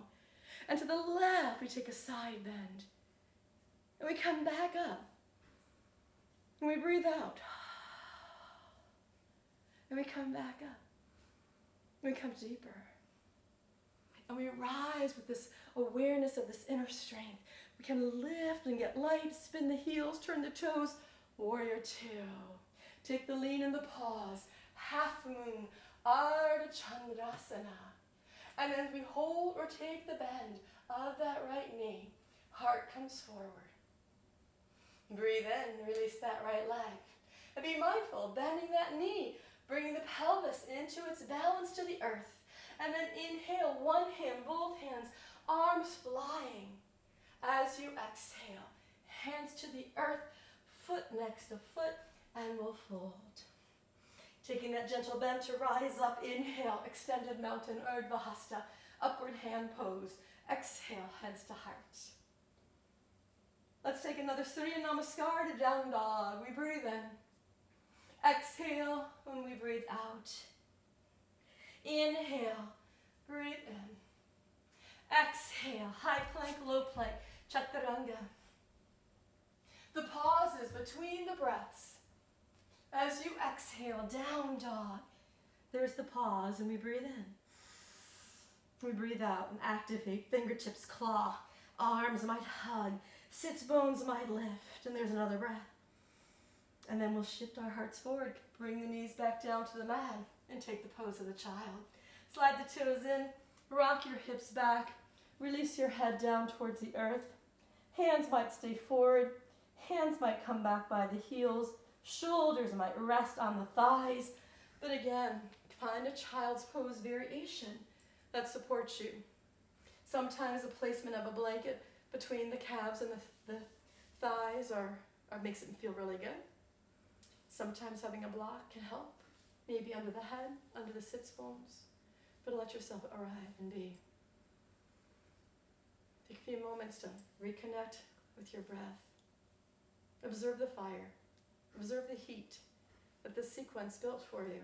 And to the left, we take a side bend. And we come back up. And we breathe out. And we come back up. And we come deeper. And we rise with this awareness of this inner strength. We can lift and get light, spin the heels, turn the toes. Warrior two. Take the lean in the paws. Half moon, Ardha Chandrasana. And as we hold or take the bend of that right knee, heart comes forward. Breathe in, release that right leg. And be mindful, bending that knee, bringing the pelvis into its balance to the earth. And then inhale, one hand, both hands, arms flying. As you exhale, hands to the earth, foot next to foot, and we'll fold. Taking that gentle bend to rise up, inhale, extended mountain, Urdhva Hasta, upward hand pose. Exhale, hands to heart. Let's take another Surya Namaskar to down dog. We breathe in. Exhale when we breathe out. Inhale, breathe in. Exhale, high plank, low plank, chaturanga. The pauses between the breaths. As you exhale, down dog. There's the pause and we breathe in. We breathe out and activate. Fingertips claw, arms might hug, sits bones might lift, and there's another breath. And then we'll shift our hearts forward, bring the knees back down to the mat, and take the pose of the child. Slide the toes in, rock your hips back, release your head down towards the earth. Hands might stay forward, hands might come back by the heels, shoulders might rest on the thighs. But again, find a child's pose variation that supports you. Sometimes the placement of a blanket between the calves and the thighs makes it feel really good. Sometimes having a block can help, maybe under the head, under the sits bones. But let yourself arrive and be. Take a few moments to reconnect with your breath. Observe the fire. Observe the heat that this sequence built for you.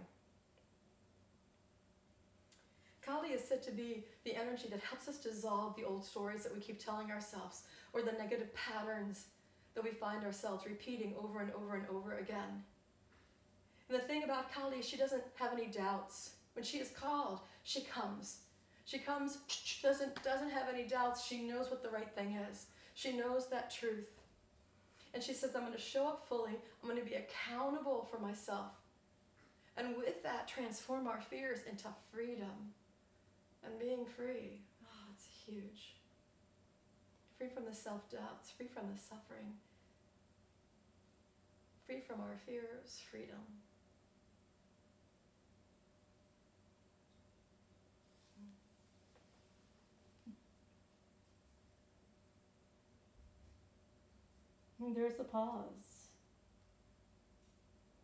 Kali is said to be the energy that helps us dissolve the old stories that we keep telling ourselves, or the negative patterns that we find ourselves repeating over and over and over again. And the thing about Kali is she doesn't have any doubts. When she is called, she comes. She comes, doesn't have any doubts. She knows what the right thing is. She knows that truth. And she says, I'm going to show up fully. I'm going to be accountable for myself. And with that, transform our fears into freedom. And being free, oh, it's huge. Free from the self-doubts, free from the suffering. Free from our fears, freedom. And there's a pause.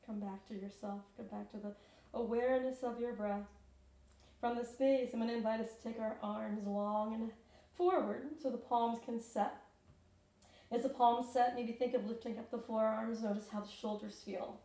Come back to yourself. Come back to the awareness of your breath. From the space, I'm going to invite us to take our arms long and forward so the palms can set. As the palms set, maybe think of lifting up the forearms. Notice how the shoulders feel.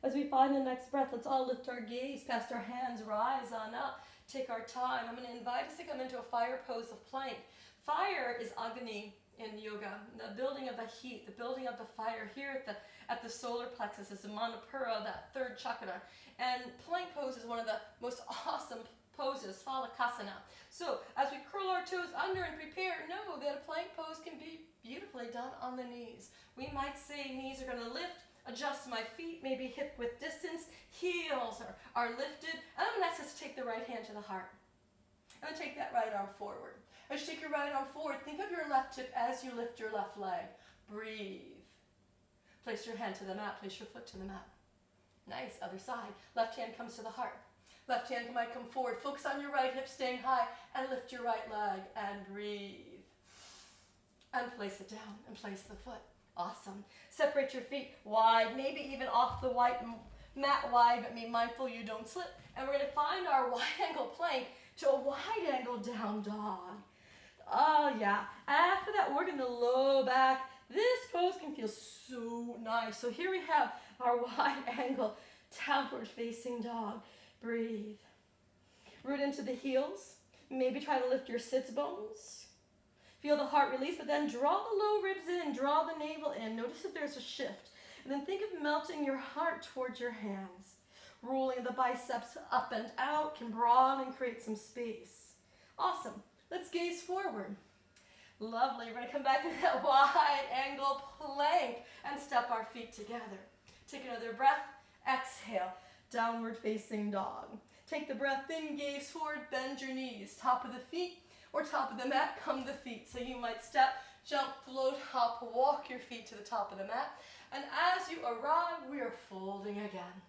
As we find the next breath, let's all lift our gaze past our hands, rise on up, take our time. I'm going to invite us to come into a fire pose of plank. Fire is Agni in yoga, the building of the heat, the building of the fire. Here at the solar plexus is the Manipura, that third chakra. And plank pose is one of the most awesome poses, Kalikayai. So as we curl our toes under and prepare, know that a plank pose can be beautifully done on the knees. We might say knees are going to lift, adjust my feet, maybe hip width distance, heels are lifted. And I'm going to ask us to take the right hand to the heart. I'm going to take that right arm forward. As you take your right arm forward, think of your left hip as you lift your left leg. Breathe. Place your hand to the mat, place your foot to the mat. Nice, other side. Left hand comes to the heart. Left hand might come forward. Focus on your right hip staying high and lift your right leg and breathe. And place it down and place the foot. Awesome. Separate your feet wide, maybe even off the white mat wide, but be mindful you don't slip. And we're going to find our wide angle plank to a wide angle down dog. Oh yeah. After that, work in the low back. This pose can feel so nice. So here we have our wide angle downward facing dog. Breathe. Root into the heels. Maybe try to lift your sits bones. Feel the heart release, but then draw the low ribs in, draw the navel in. Notice if there's a shift. And then think of melting your heart towards your hands. Rolling the biceps up and out can broaden and create some space. Awesome. Let's gaze forward. Lovely. We're going to come back to that wide angle plank and step our feet together. Take another breath. Exhale. Downward facing dog. Take the breath in, gaze forward, bend your knees. Top of the feet or top of the mat, come the feet. So you might step, jump, float, hop, walk your feet to the top of the mat. And as you arrive, we are folding again.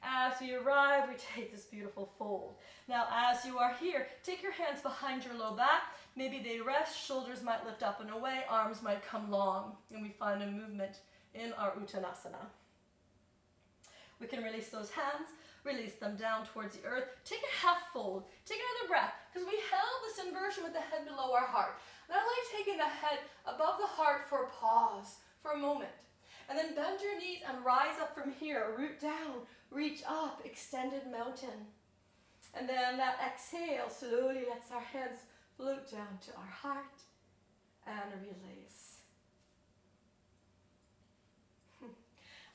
As we arrive, we take this beautiful fold. Now, as you are here, take your hands behind your low back. Maybe they rest, shoulders might lift up and away, arms might come long, and we find a movement in our Uttanasana. We can release those hands, release them down towards the earth. Take a half fold. Take another breath, because we held this inversion with the head below our heart. And I like taking the head above the heart for a pause, for a moment. And then bend your knees and rise up from here. Root down, reach up, extended mountain. And then that exhale slowly lets our hands float down to our heart and release.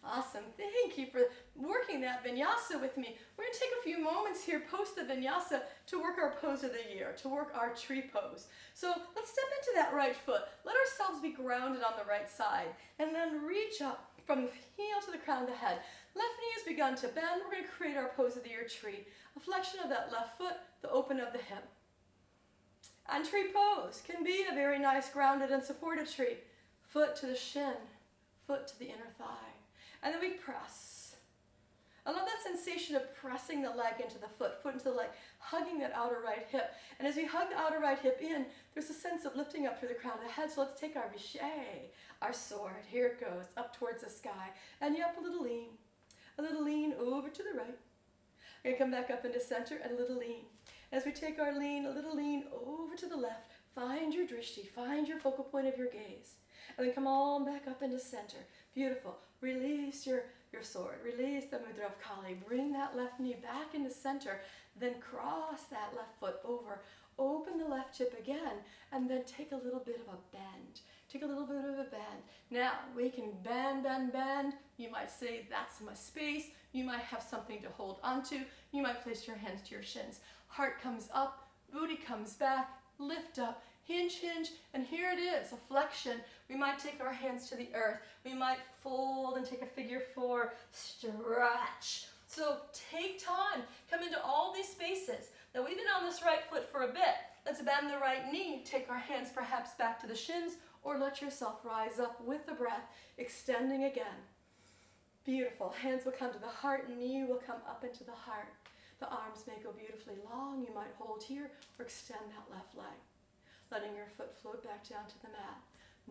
Awesome. Thank you for working that vinyasa with me. We're going to take a few moments here post the vinyasa to work our pose of the year, to work our tree pose. So let's step into that right foot. Let ourselves be grounded on the right side. And then reach up from the heel to the crown of the head. Left knee has begun to bend. We're going to create our pose of the year tree. A flexion of that left foot, the open of the hip. And tree pose can be a very nice grounded and supported tree. Foot to the shin, foot to the inner thigh. And then we press. I love that sensation of pressing the leg into the foot, foot into the leg, hugging that outer right hip. And as we hug the outer right hip in, there's a sense of lifting up through the crown of the head. So let's take our vichet, our sword. Here it goes, up towards the sky. And yep, a little lean over to the right. We're going to come back up into center and a little lean. As we take our lean, a little lean over to the left. Find your drishti, find your focal point of your gaze. And then come on back up into center. Beautiful. Release your sword. Release the Mudra of Kali. Bring that left knee back into center. Then cross that left foot over. Open the left hip again. And then take a little bit of a bend. Take a little bit of a bend. Now, we can bend, bend, bend. You might say, that's my space. You might have something to hold onto. You might place your hands to your shins. Heart comes up. Booty comes back. Lift up. Hinge, hinge, and here it is, a flexion. We might take our hands to the earth. We might fold and take a figure four, stretch. So take time, come into all these spaces. Now we've been on this right foot for a bit. Let's bend the right knee, take our hands perhaps back to the shins, or let yourself rise up with the breath, extending again. Beautiful, hands will come to the heart, knee will come up into the heart. The arms may go beautifully long. You might hold here or extend that left leg. Letting your foot float back down to the mat.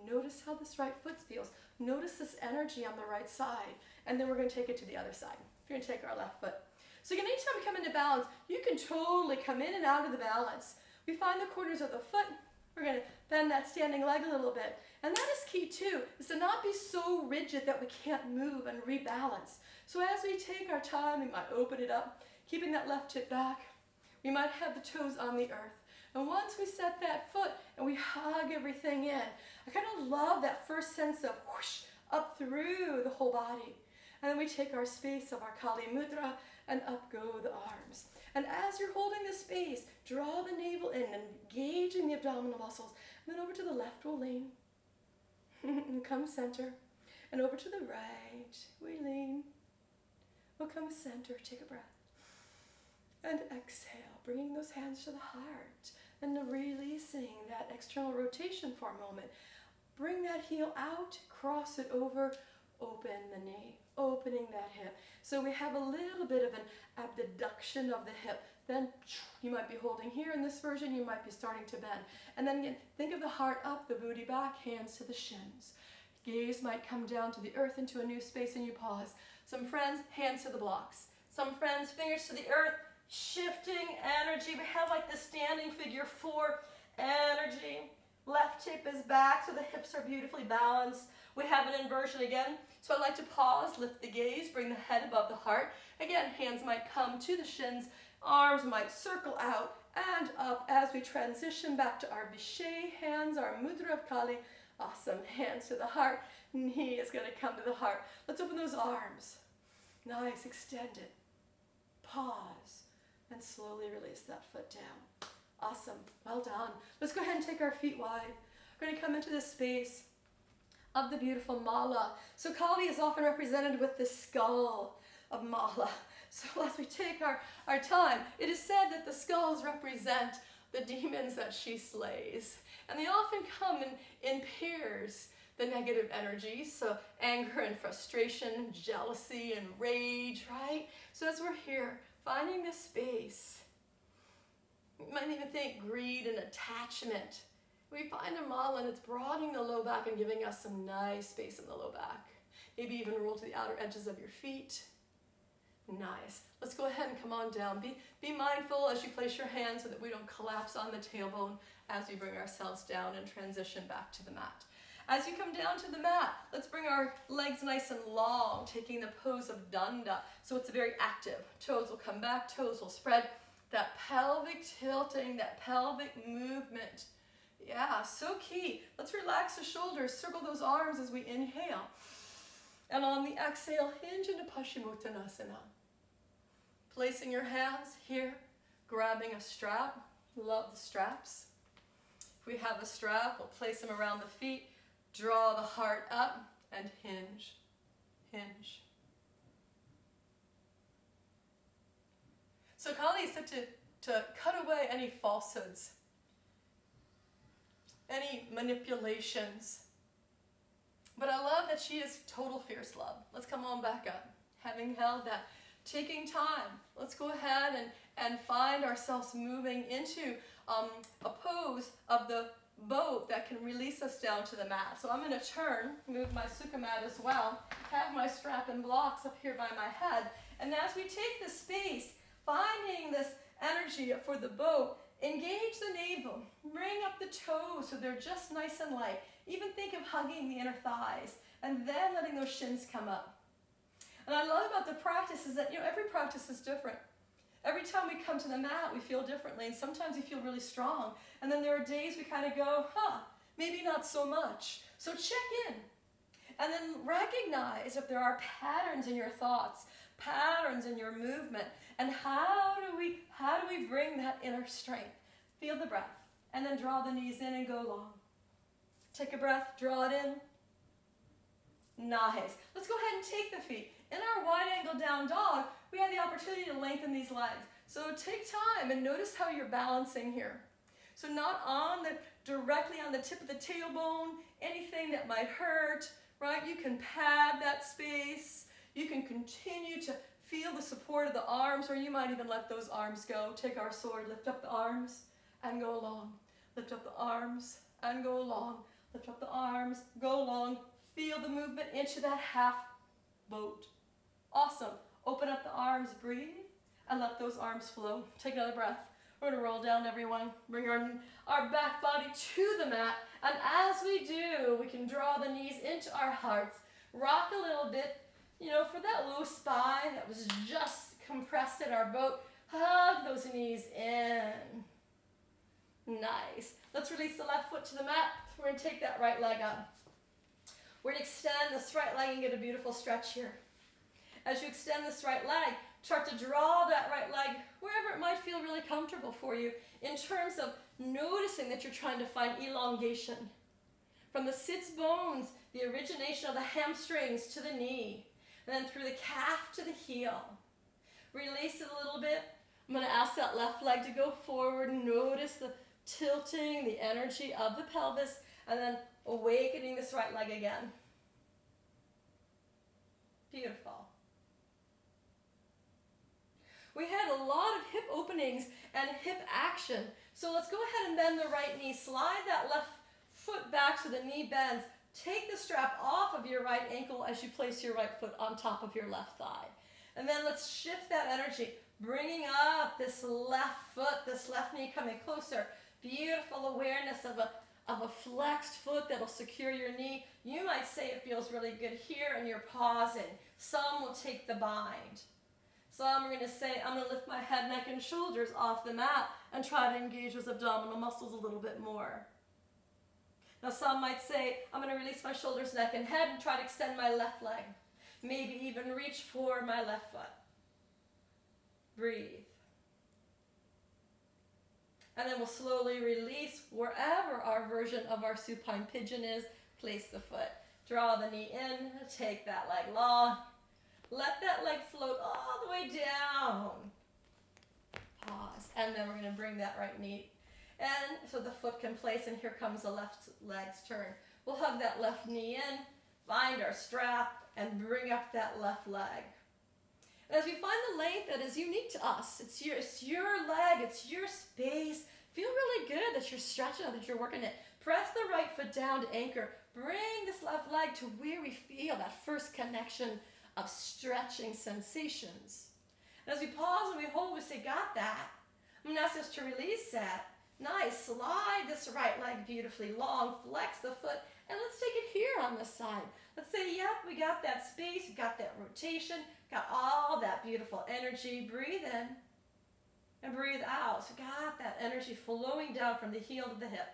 Notice how this right foot feels. Notice this energy on the right side. And then we're going to take it to the other side. We're going to take our left foot. So again, anytime we come into balance, you can totally come in and out of the balance. We find the corners of the foot. We're going to bend that standing leg a little bit. And that is key too, is to not be so rigid that we can't move and rebalance. So as we take our time, we might open it up, keeping that left hip back. We might have the toes on the earth. And once we set that foot and we hug everything in, I kind of love that first sense of whoosh up through the whole body. And then we take our space of our Kali Mudra and up go the arms. And as you're holding this space, draw the navel in, engaging the abdominal muscles. And then over to the left, we'll lean. And come center. And over to the right, we lean. We'll come center, take a breath. And exhale, bringing those hands to the heart. And releasing that external rotation for a moment. Bring that heel out, cross it over, open the knee, opening that hip. So we have a little bit of an abduction of the hip. Then you might be holding here in this version, you might be starting to bend. And then again, think of the heart up, the booty back, hands to the shins. Gaze might come down to the earth into a new space and you pause. Some friends, hands to the blocks. Some friends, fingers to the earth, shifting energy. We have like the standing figure 4 energy. Left hip is back so the hips are beautifully balanced. We have an inversion again. So I'd like to pause, lift the gaze, bring the head above the heart. Again, hands might come to the shins, arms might circle out and up as we transition back to our Vishay hands, our Mudra of Kali. Awesome, hands to the heart, knee is going to come to the heart. Let's open those arms. Nice, extend it. Pause, and slowly release that foot down. Awesome, well done. Let's go ahead and take our feet wide. We're going to come into the space of the beautiful mala. So Kali is often represented with the skull of mala. So as we take our time, it is said that the skulls represent the demons that she slays. And they often come in pairs, the negative energies, so anger and frustration, jealousy and rage, right? So as we're here, finding this space, you might even think greed and attachment. We find a mala and it's broadening the low back and giving us some nice space in the low back. Maybe even roll to the outer edges of your feet. Nice. Let's go ahead and come on down. Be mindful as you place your hands so that we don't collapse on the tailbone as we bring ourselves down and transition back to the mat. As you come down to the mat, let's bring our legs nice and long, taking the pose of danda. So it's very active. Toes will come back, toes will spread. That pelvic tilting, that pelvic movement. Yeah, so key. Let's relax the shoulders, circle those arms as we inhale. And on the exhale, hinge into Paschimottanasana. Placing your hands here, grabbing a strap. Love the straps. If we have a strap, we'll place them around the feet, draw the heart up, and hinge, hinge. So Kali is said to cut away any falsehoods, any manipulations. But I love that she is total fierce love. Let's come on back up. Having held that, taking time, let's go ahead and find ourselves moving into a pose of the boat that can release us down to the mat. So I'm going to turn, move my sukha mat as well, have my strap and blocks up here by my head. And as we take the space, finding this energy for the boat, engage the navel, bring up the toes so they're just nice and light. Even think of hugging the inner thighs and then letting those shins come up. And I love about the practice is that, every practice is different. Every time we come to the mat, we feel differently, and sometimes we feel really strong. And then there are days we kind of go, maybe not so much. So check in. And then recognize if there are patterns in your thoughts, patterns in your movement, and how do we bring that inner strength? Feel the breath, and then draw the knees in and go long. Take a breath, draw it in. Nice. Let's go ahead and take the feet. In our wide angle down dog, we have the opportunity to lengthen these legs. So take time and notice how you're balancing here. So not directly on the tip of the tailbone, anything that might hurt, right? You can pad that space. You can continue to feel the support of the arms, or you might even let those arms go. Take our sword, lift up the arms and go long. Lift up the arms and go long. Lift up the arms, go long. Feel the movement into that half boat. Awesome. Open up the arms, breathe, and let those arms flow. Take another breath. We're going to roll down, everyone. Bring our back body to the mat. And as we do, we can draw the knees into our hearts. Rock a little bit, for that low spine that was just compressed in our boat. Hug those knees in. Nice. Let's release the left foot to the mat. We're going to take that right leg up. We're going to extend this right leg and get a beautiful stretch here. As you extend this right leg, start to draw that right leg wherever it might feel really comfortable for you in terms of noticing that you're trying to find elongation. From the sits bones, the origination of the hamstrings to the knee, and then through the calf to the heel. Release it a little bit. I'm going to ask that left leg to go forward. Notice the tilting, the energy of the pelvis, and then awakening this right leg again. Beautiful. We had a lot of hip openings and hip action. So let's go ahead and bend the right knee. Slide that left foot back so the knee bends. Take the strap off of your right ankle as you place your right foot on top of your left thigh. And then let's shift that energy, bringing up this left foot, this left knee coming closer. Beautiful awareness of a flexed foot that'll secure your knee. You might say it feels really good here and you're pausing. Some will take the bind. Some are going to say, I'm going to lift my head, neck, and shoulders off the mat and try to engage those abdominal muscles a little bit more. Now some might say, I'm going to release my shoulders, neck, and head and try to extend my left leg. Maybe even reach for my left foot. Breathe. And then we'll slowly release wherever our version of our supine pigeon is. Place the foot. Draw the knee in. Take that leg long. Let that leg float all the way down. Pause. And then we're going to bring that right knee in so the foot can place, and here comes the left leg's turn. We'll hug that left knee in, find our strap, and bring up that left leg. And as we find the length that is unique to us, it's your leg, it's your space. Feel really good that you're stretching, that you're working it. Press the right foot down to anchor. Bring this left leg to where we feel that first connection of stretching sensations. And as we pause and we hold, we say, got that. I'm going to ask us to release that. Nice. Slide this right leg beautifully long. Flex the foot. And let's take it here on the side. Let's say, yep, we got that space. We got that rotation. Got all that beautiful energy. Breathe in and breathe out. So got that energy flowing down from the heel to the hip.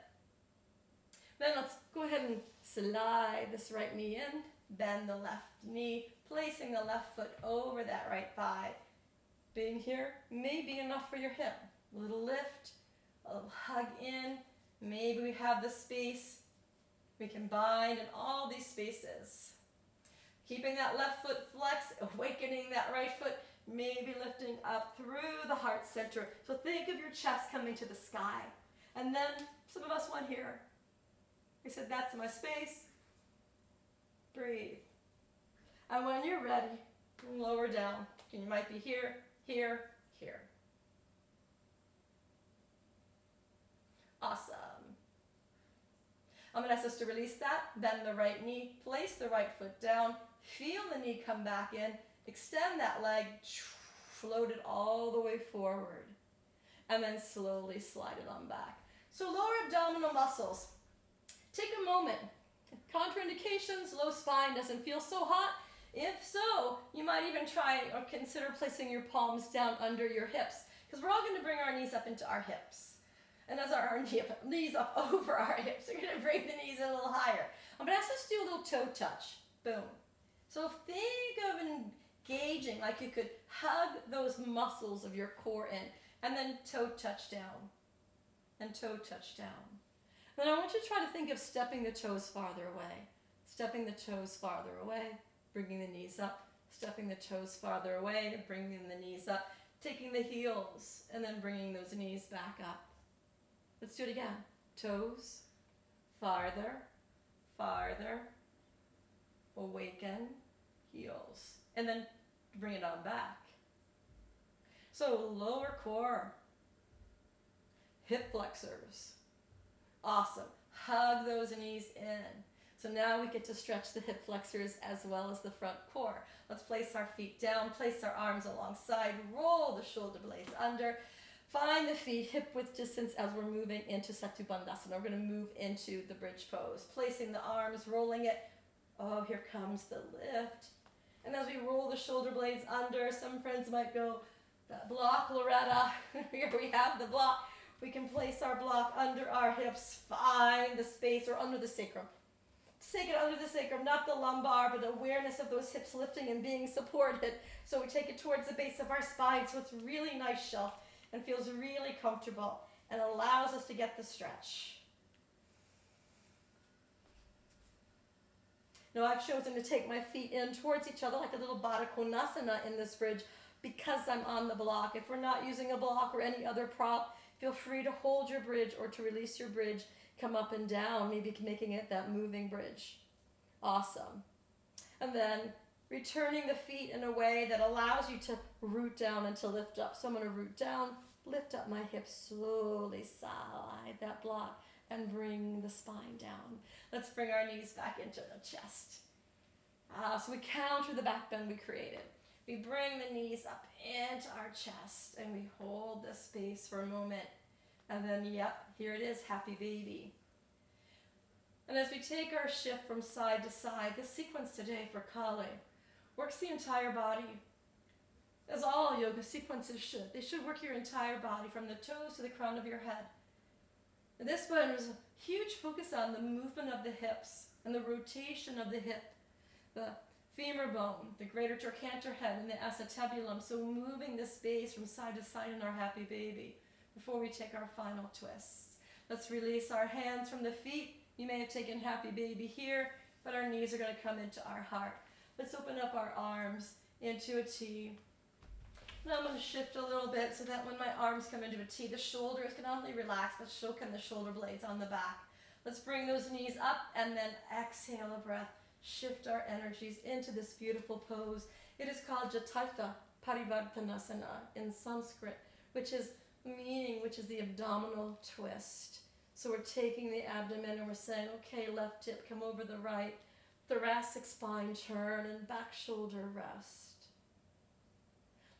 Then let's go ahead and slide this right knee in. Bend the left knee. Placing the left foot over that right thigh. Being here may be enough for your hip. A little lift. A little hug in. Maybe we have the space. We can bind in all these spaces. Keeping that left foot flexed, awakening that right foot, maybe lifting up through the heart center. So think of your chest coming to the sky. And then some of us went here. We said, that's my space. Breathe. And when you're ready, lower down. You might be here, here, here. Awesome. I'm going to ask us to release that. Bend the right knee. Place the right foot down. Feel the knee come back in. Extend that leg. Float it all the way forward. And then slowly slide it on back. So lower abdominal muscles. Take a moment. Contraindications, low spine doesn't feel so hot. If so, you might even try or consider placing your palms down under your hips, because we're all going to bring our knees up into our hips. And as our knees up over our hips, we're going to bring the knees a little higher. I'm going to ask us to do a little toe touch. Boom. So think of engaging like you could hug those muscles of your core in, and then toe touch down, and toe touch down. Then I want you to try to think of stepping the toes farther away. Stepping the toes farther away, bringing the knees up. Stepping the toes farther away, bringing the knees up. Taking the heels, and then bringing those knees back up. Let's do it again. Toes, farther, farther, awaken, heels. And then bring it on back. So lower core, hip flexors. Awesome. Hug those knees in. So now we get to stretch the hip flexors as well as the front core. Let's place our feet down, place our arms alongside, roll the shoulder blades under. Find the feet hip width distance as we're moving into Setu Bandhasana. We're going to move into the bridge pose. Placing the arms, rolling it. Oh, here comes the lift. And as we roll the shoulder blades under, some friends might go, that block, Loretta. Here we have the block. We can place our block under our hips. Find the space, or under the sacrum. Take it under the sacrum, not the lumbar, but awareness of those hips lifting and being supported. So we take it towards the base of our spine, so it's really nice shelf and feels really comfortable and allows us to get the stretch. Now I've chosen to take my feet in towards each other like a little Utkatakonasana in this bridge because I'm on the block. If we're not using a block or any other prop, feel free to hold your bridge or to release your bridge, come up and down, maybe making it that moving bridge. Awesome. And then returning the feet in a way that allows you to root down and to lift up. So I'm going to root down, lift up my hips slowly, slide that block, and bring the spine down. Let's bring our knees back into the chest. So we counter the back bend we created. We bring the knees up into our chest, and we hold the space for a moment. And then, yep, here it is, happy baby. And as we take our shift from side to side, this sequence today for Kali works the entire body, as all yoga sequences should. They should work your entire body, from the toes to the crown of your head. And this one was a huge focus on the movement of the hips and the rotation of the hip, the femur bone, the greater trochanter head, and the acetabulum. So moving the space from side to side in our happy baby before we take our final twists. Let's release our hands from the feet. You may have taken happy baby here, but our knees are going to come into our heart. Let's open up our arms into a T. Now I'm going to shift a little bit so that when my arms come into a T, the shoulders can not only relax, but so can the shoulder blades on the back. Let's bring those knees up and then exhale a breath. Shift our energies into this beautiful pose. It is called Jatitha Parivartanasana in Sanskrit, which is the abdominal twist. So we're taking the abdomen and we're saying, okay, left hip come over the right, thoracic spine turn, and back shoulder rest.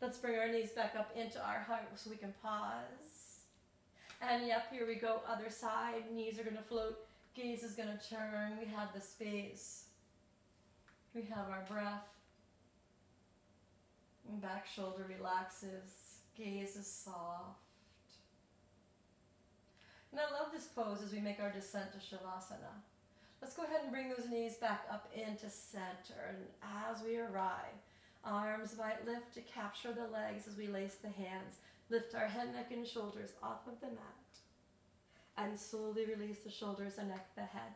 Let's bring our knees back up into our heart so we can pause. And yep, here we go, other side. Knees are going to float, gaze is going to turn. We have the space. We have our breath. And back shoulder relaxes, gaze is soft. And I love this pose as we make our descent to Shavasana. Let's go ahead and bring those knees back up into center. And as we arrive, arms might lift to capture the legs as we lace the hands. Lift our head, neck, and shoulders off of the mat. And slowly release the shoulders, the neck, the head.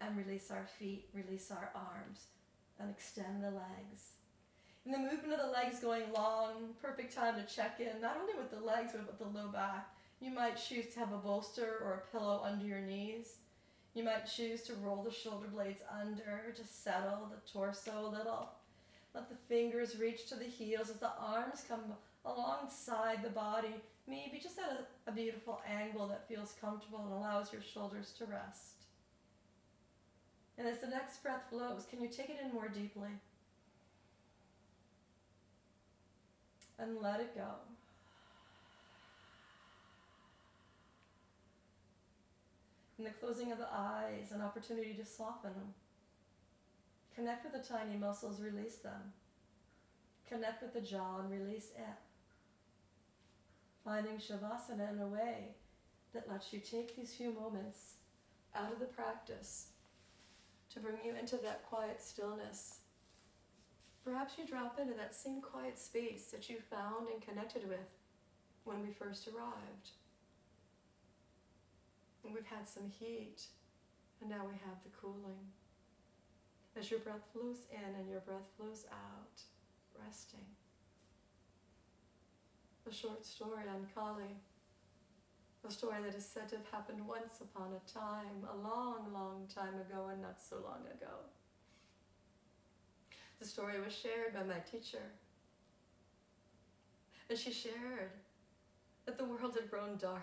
And release our feet, release our arms. And extend the legs. And the movement of the legs going long, perfect time to check in, not only with the legs, but with the low back. You might choose to have a bolster or a pillow under your knees. You might choose to roll the shoulder blades under to settle the torso a little. Let the fingers reach to the heels as the arms come alongside the body, maybe just at a beautiful angle that feels comfortable and allows your shoulders to rest. And as the next breath flows, can you take it in more deeply? And let it go. In the closing of the eyes, an opportunity to soften them. Connect with the tiny muscles, release them. Connect with the jaw and release it. Finding Shavasana in a way that lets you take these few moments out of the practice to bring you into that quiet stillness. Perhaps you drop into that same quiet space that you found and connected with when we first arrived. And we've had some heat, and now we have the cooling. As your breath flows in and your breath flows out, resting. A short story on Kali, a story that is said to have happened once upon a time, a long, long time ago, and not so long ago. The story was shared by my teacher, and she shared that the world had grown dark.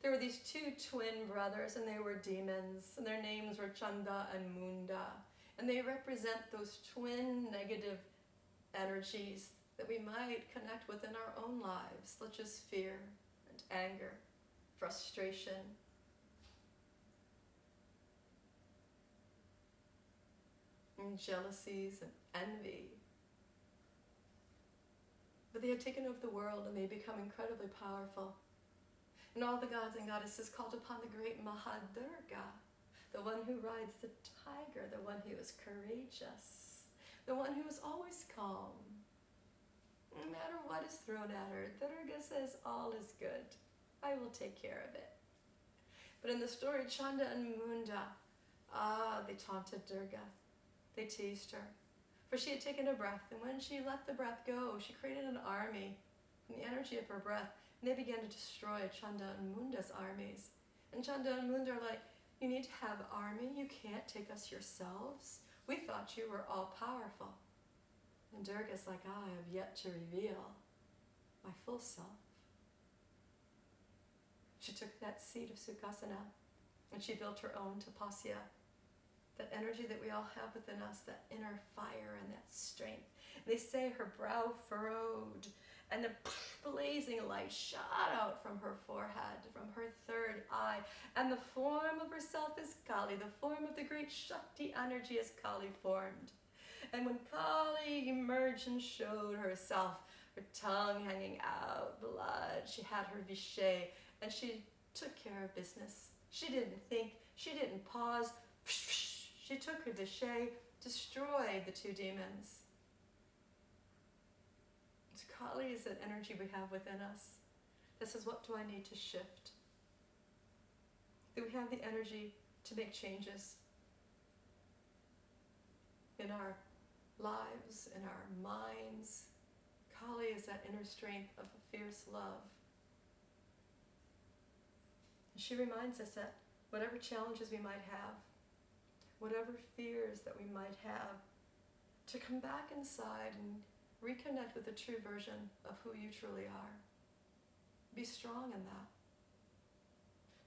There were these two twin brothers, and they were demons, and their names were Chanda and Munda, and they represent those twin negative energies that we might connect with in our own lives, such as fear and anger, frustration, and jealousies and envy. But they had taken over the world, and they become incredibly powerful. And all the gods and goddesses called upon the great Mahadurga, the one who rides the tiger, the one who is courageous, the one who is always calm. No matter what is thrown at her, Durga says, all is good. I will take care of it. But in the story, Chanda and Munda, they taunted Durga. They teased her. For she had taken a breath, and when she let the breath go, she created an army from the energy of her breath. And they began to destroy Chanda and Munda's armies. And Chanda and Munda are like, you need to have an army. You can't take us yourselves. We thought you were all powerful. And Durga's like, I have yet to reveal my full self. She took that seat of Sukhasana and she built her own Chopasana. That energy that we all have within us, that inner fire and that strength. They say her brow furrowed and the blazing light shot out from her forehead, from her third eye. And the form of herself is Kali. The form of the great Shakti energy is Kali formed. And when Kali emerged and showed herself, her tongue hanging out, blood, she had her vichet, and she took care of business. She didn't think, she didn't pause. She took her vichet, destroyed the two demons. So Kali is that energy we have within us. This is, what do I need to shift? Do we have the energy to make changes in our lives, in our minds? Kali is that inner strength of a fierce love. She reminds us that whatever challenges we might have, whatever fears that we might have, to come back inside and reconnect with the true version of who you truly are. Be strong in that.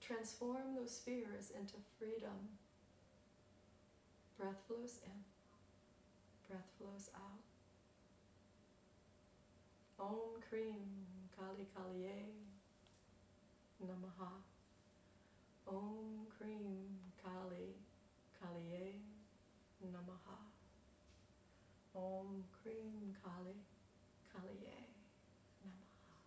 Transform those fears into freedom. Breath flows in, breath flows out. Om Krim Kalikayai Namaha. Om Krim Kalikayai Namaha. Om Krim Kalikayai Namaha.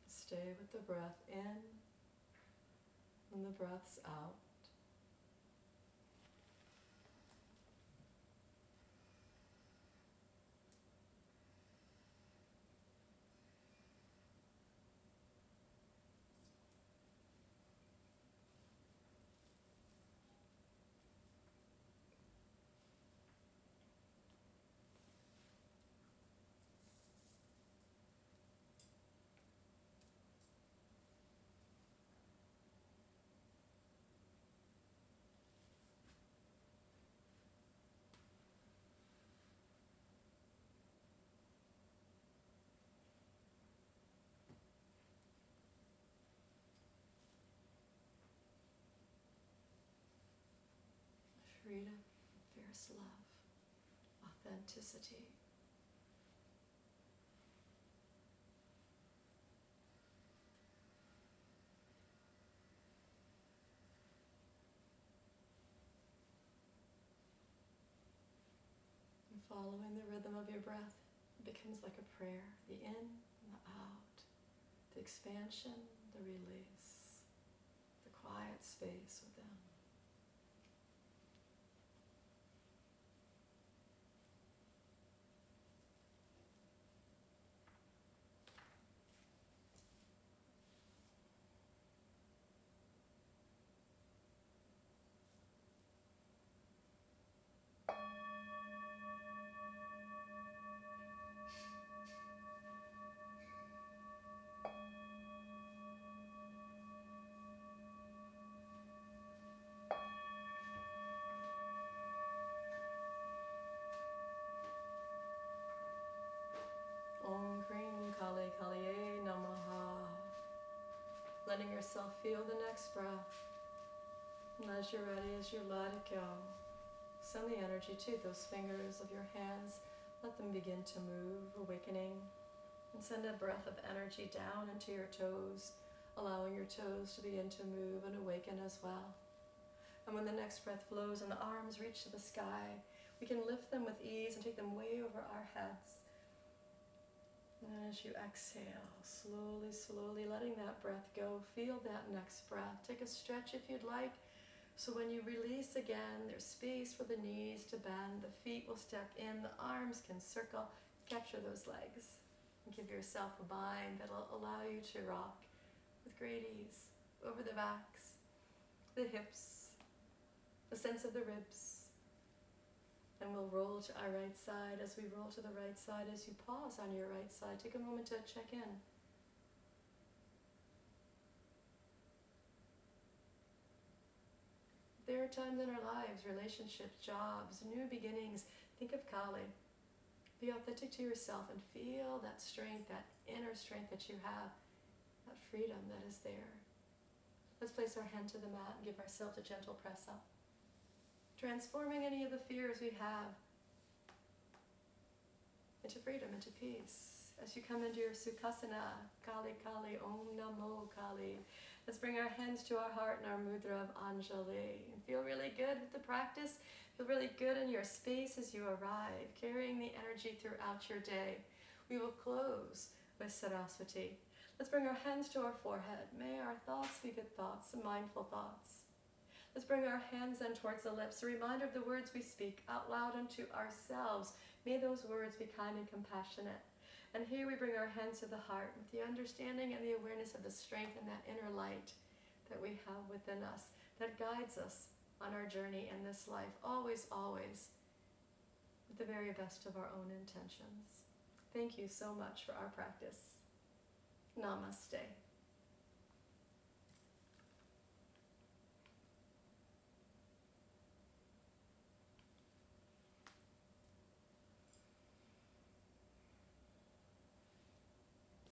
Stay with the breath in and the breaths out. Freedom, fierce love, authenticity. And following the rhythm of your breath, it becomes like a prayer. The in and the out, the expansion, the release, the quiet space within. Om Krim Kalikayai Namaha. Letting yourself feel the next breath. And as you're ready, as you let it go, send the energy to those fingers of your hands. Let them begin to move, awakening. And send a breath of energy down into your toes, allowing your toes to begin to move and awaken as well. And when the next breath flows and the arms reach to the sky, we can lift them with ease and take them way over our heads. And as you exhale, slowly, slowly letting that breath go, feel that next breath. Take a stretch if you'd like. So when you release again, there's space for the knees to bend, the feet will step in, the arms can circle, capture those legs. And give yourself a bind that'll allow you to rock with great ease over the backs, the hips, the sense of the ribs. And we'll roll to our right side. As we roll to the right side, as you pause on your right side, take a moment to check in. There are times in our lives, relationships, jobs, new beginnings. Think of Kali. Be authentic to yourself and feel that strength, that inner strength that you have, that freedom that is there. Let's place our hand to the mat and give ourselves a gentle press up. Transforming any of the fears we have into freedom, into peace. As you come into your Sukhasana, Kali Kali, Om Namo Kali. Let's bring our hands to our heart in our Mudra of Anjali. And feel really good with the practice. Feel really good in your space as you arrive, carrying the energy throughout your day. We will close with Saraswati. Let's bring our hands to our forehead. May our thoughts be good thoughts, mindful thoughts. Let's bring our hands then towards the lips, a reminder of the words we speak out loud unto ourselves. May those words be kind and compassionate. And here we bring our hands to the heart with the understanding and the awareness of the strength and that inner light that we have within us that guides us on our journey in this life, always, always, with the very best of our own intentions. Thank you so much for our practice. Namaste.